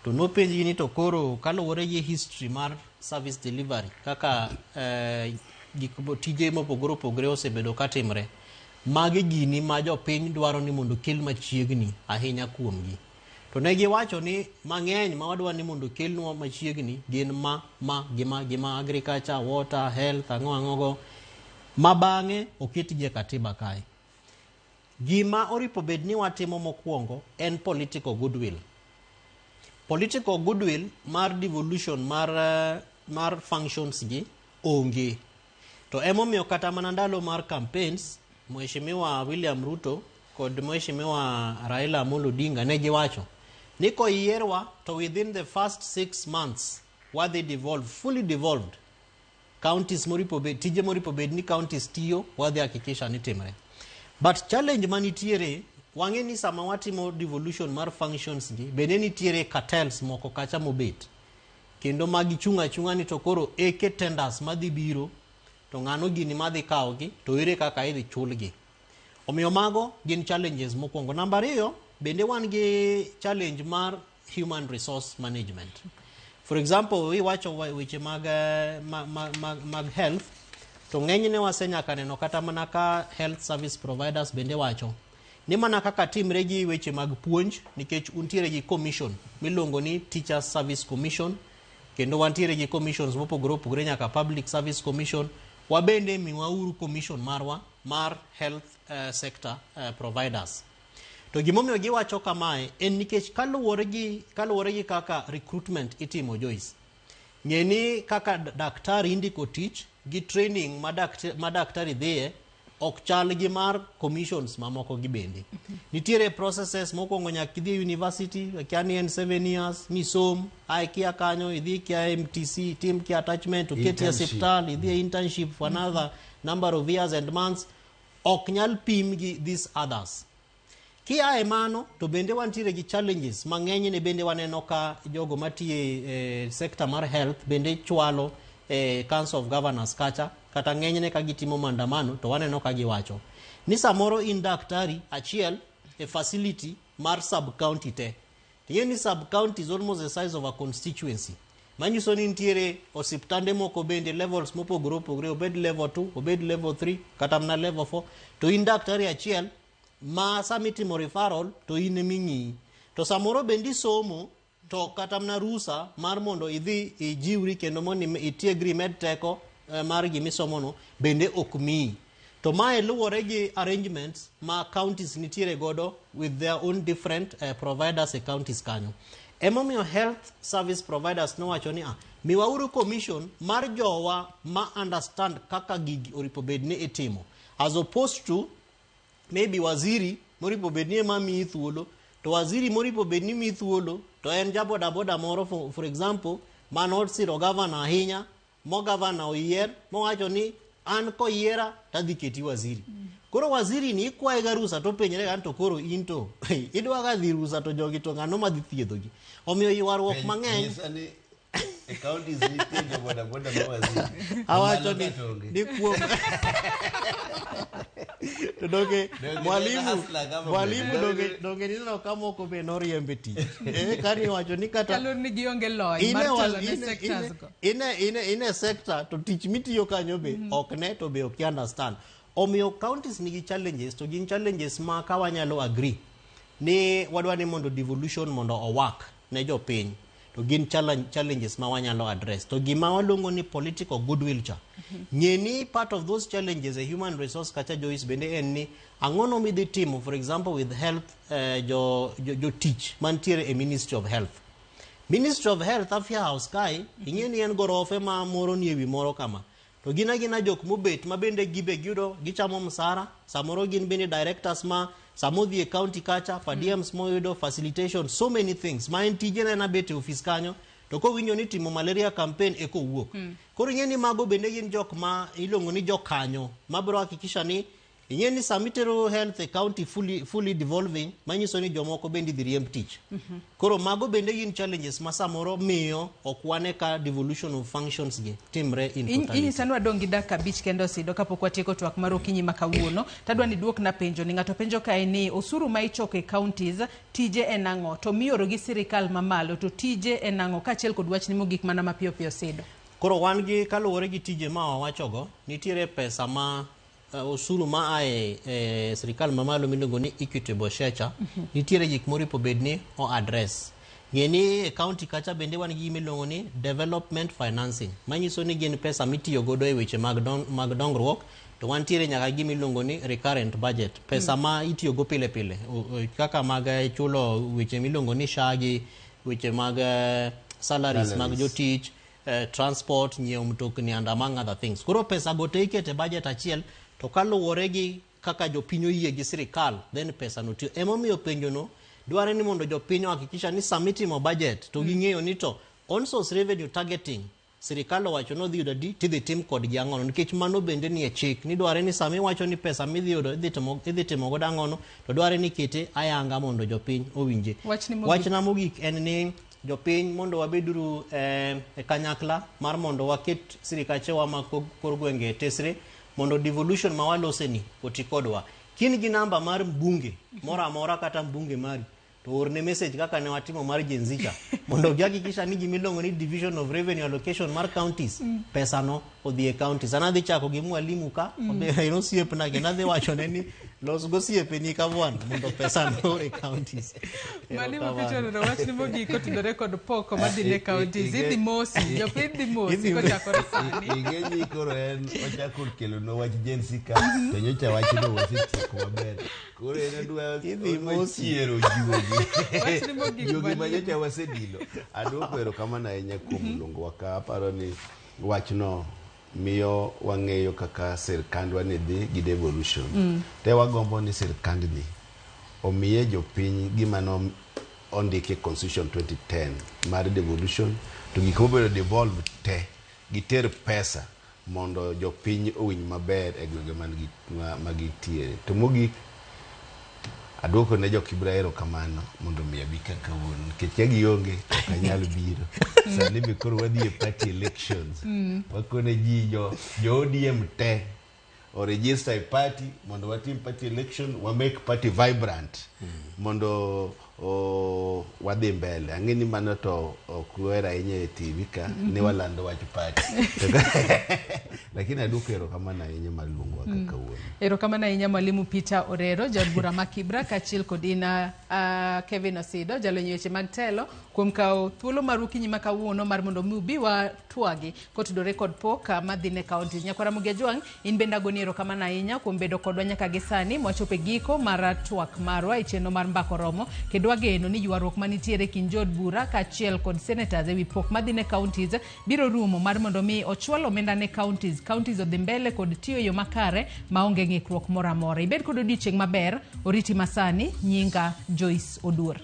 to nopenji ni to koro kaluwore gi history mar service delivery kaka gik tije mopogore opogore osebedo katimre magi gini ma jopiny dwaro ni mondo kel machiegni ahinya kuomgi to ne giwacho ni mang'eny ma wadwa ni mondo kelnwa machiegni gin gima agriculture, water, health, ang'ogo ma bang'e oketgi e katiba kae. Gima oripo bed ni watimo mokwongo en political goodwill. Political goodwill mar devolution mar functions gi onge. To emomiyo kata mana ndalo mar campaigns Mheshimiwa William Ruto kod Mheshimiwa Raila Amolo Odinga ne giwacho ni koyierwa to within the first 6 months wadhi fully devolved counties moripo bed tije moripo bed ni counties tiyo wadhi hakikisha ni timre. But challenge manitiere wang'e ni sama watimo devolution mar functions gi bende nitiere cartels moko kacha mobet kendo magi chunga ni to koro eke tenders madhi biro to ng'ano gini madhi kawo gi to ere kaka idhi chulgi. Omiyo mago gin challenges mokwongo. Namba 2 bende wan gi challenge mar human resource management. For example, iwacho weche mag health to ng'enyne wasenyaka neno kata mana ka health service providers bende wacho ni mana kaka timre gi weche mag puonj nikech untiere gi commission miluongo ni Teachers Service Commission kendo wantiere gi commissions mopogore opogore nyaka Public Service Commission. Wabende miwauru commission marwa mar health sector providers. To gimomiyo giwacho kamae en nikech kaluwore gi kaka recruitment itimo Joyce. Ng'eni kaka daktari indiko tich gi training ma daktari dhiye ok chal gi mar commissions mamoko gi bende. Nitiere processes mokwongo nyaka idhi university kiani en 7 years misom ai kia kanyo idhi kia MTC team kia attachment uketi ya hospital idhi internship for another number of years and months ok nyal pim gi these others. Kia emano to bende wantiere gi challenges mang'eny ne bende waneno ka jogo matiye sector mar health bende chwalo Council of Governors kacha kata ng'enyne ka gitimo mandamano to waneno ka giwacho ni samoro in daktari achiel facility mar sub county te. Yeni sub county is almost the size of a constituency. Manyiso ni nitiere osiptande moko bende levels mopogore opogore obed level 2 obed level 3 kata mna level 4 to in daktari achiel ma samitimo referral to in ming'i to samoro bendi somo to kata mna rusa mar mondo idhi ijiwri kendo mondo itiegri med teko mar gimisomono bende okmi. To mae luwore gi arrangements ma counties nitiere godo with their own different providers e counties kanyo. Emomiyo health service providers nowacho ni miwauru commission mar jowa ma understand kaka gigi oripo bedni itimo as opposed to maybe waziri moripo bedni ma mi thuolo to waziri moripo bedni mi thuolo to en jaboda moro for example manod siro governor ahinya mo governor oyier mowacho ni an koyiera tadhi keti waziri. Koro waziri ni ikwaye ga rusa to penyre gan to koro into idwa ga dhi rusa to jogi to ng'ano madhi thiedhogi. Omiyo ywaruok mang'eny e counties ni tiyo boda ma waziri awacho ni kuom to doge mwalimu doge nino kama oko be noriembe tich kani wacho ni kata kalor ni gionge loy mar telo ne sectors go ine sector to tich mitiyo kanyo be ok ne to be ok understand. Omiyo counties nigi challenges to gin challenges ma ka wanyalo agree ni wadwa ni mondo devolution mondo owak ne jopiny to gin challenges ma wanyalo address to gima waluongo ni political goodwill cha ng'eni part of those challenges a human resource kacha Joyce bende en ni ang'ono midhi timo for example with health jo teach mantiere e Ministry of Health Afya House kai ing'eni en gorofe ma moro ni ewi moro kama to gina jok mobet ma bende gibe gyudo gichamo msara samoro gin bende directors ma samodhi e county kacha PDMs moyudo facilitation so many things ma en tije na bete office kanyo to ko winjo ni timo malaria campaign eko wuok koro ng'eni mago bende gin jok ma ilongo ni jok kanyo mabro hakikisha ni ing'eni samitero health county fully devolving manyiso ni jomoko bende dhi riemb tich. Koro mago bende gin challenges ma samoro miyo okwane ka devolution of functions gi timre in totality. Ini sanwa dongi dakika bich kendo Osido kapok watieko twak mar okinyi makawuono tadwa ni duok na penjo ni ng'ato penjo kae ni osuru ma ichoko e counties tije enang'o to miyoro gi sirikal mamalo to tije enang'o kachiel kod wach ni mogik mana mapiyo piyo Osido. Koro wan gi kaluwore gi tije ma wawachogo nitiere pesa ma osuru ma ae sirikal mamalo miluongo ni equitable share nitiere gik moripo bedni o address. Ng'eni county kacha bende wan gi miluongo ni development financing manyiso ni gin pesa mitiyo godo e weche mag dongruok to wantiere nyaka gi miluongo ni recurrent budget pesa ma itiyo go pile kaka mag chulo weche miluongo ni SHA gi weche mag salaries mag jotich transport nyiewo mtokni and among other things. Koro pesa go te ikete budget achiel to kaluwore gi kaka jopiny oyie gi sirikal then pesa no tiyo. Emomiyo penjo no dware ni mondo jopiny hakikisha ni samitimo budget to ging'eyo ni to on source revenue targeting sirikal owacho no dhi yudo di tidhi tim kod jang'ono nikech mano bende ni e chik ni dware ni sami wacho ni pesa midhi yudo idhi timo godo ang'ono to dware ni kete ayanga mondo jopiny owinje. Wachna mogik en ni jopiny mondo wabeduru e kanyakla mar mondo waket sirikachewa ma kor gwenge tesre mondo devolution ma waloseni oti kodwa. Kin gi namba mar mbunge mora amora kata mbunge mari to orne message kaka ne watimo mar jenzicha mondo gihakikisha ni gimilongo ni division of revenue allocation mar counties pesa no odhi e counties. Anadhi chako gi mwalimu ka obera ino siep na ke nadhi wacho ne ni los go siepe ni kabwan mondo pesa no e counties. Mwalimu picho no wachni mogiko tudore kod poko madhi ne counties idhi mosi jopiny dhi mosi kochakore sani ing'eni koro en ochako kelo no wach jensika to nyocha wach no wasetieko maber koro en dwa idhi mosi chiero juogi manyocha wasedilo. Adwoko erokamano ahinya kuom luongowa ka. Aparo ni wachno miyo wang'eyo kaka sirkandwa ni dhi gi devolution. Te wagombo ni sirkandni omiye jopiny gima no ondiki Constitution 2010 mar devolution to gik mobedo devolve te giter pesa mondo jopiny owinj maber e gwenge magitiere. To mogik adwoko ne jokibra erokamano mondo mi abi kaka wuon nikech ka gionge ok anyal biro. Sani be koro wadhi e party elections wakone ji jo ODM te o register a party mondo watim party election wa make party vibrant mondo wadhi mbele. Ang'eni mano to okuera ahinya e TV ka ni walando wach party lakini adwoko erokamano ahinya maluongowa kaka wuon. Erokamano ahinya mwalimu Peter Orero jod bura ma Kibra kaachiel kod Kevin Osido jalony weche mag telo kuom kawo thuolo mar okinyi ma kawuono mar mondo mi ubi watwagi kotudore kod pok madhi ne counties. Nyakwara Mugia Jwang in bende agoni erokamano ahinya kuom bedo kodwa nyaka gi sani mwachopo e giko mar twak marwa e chenro mar mbako romo kendo wageno ni ywaruok manitiere kind jod bura kaachiel kod senators ewi pok madhi ne counties biro rumo mar mondo mi ochwal omenda ne counties odhi mbele kod tiyo yo makare maonge ng'ikruok moro amora. Ibed kod odiochieng' maber oriti masani nyinga Joyce Oduor.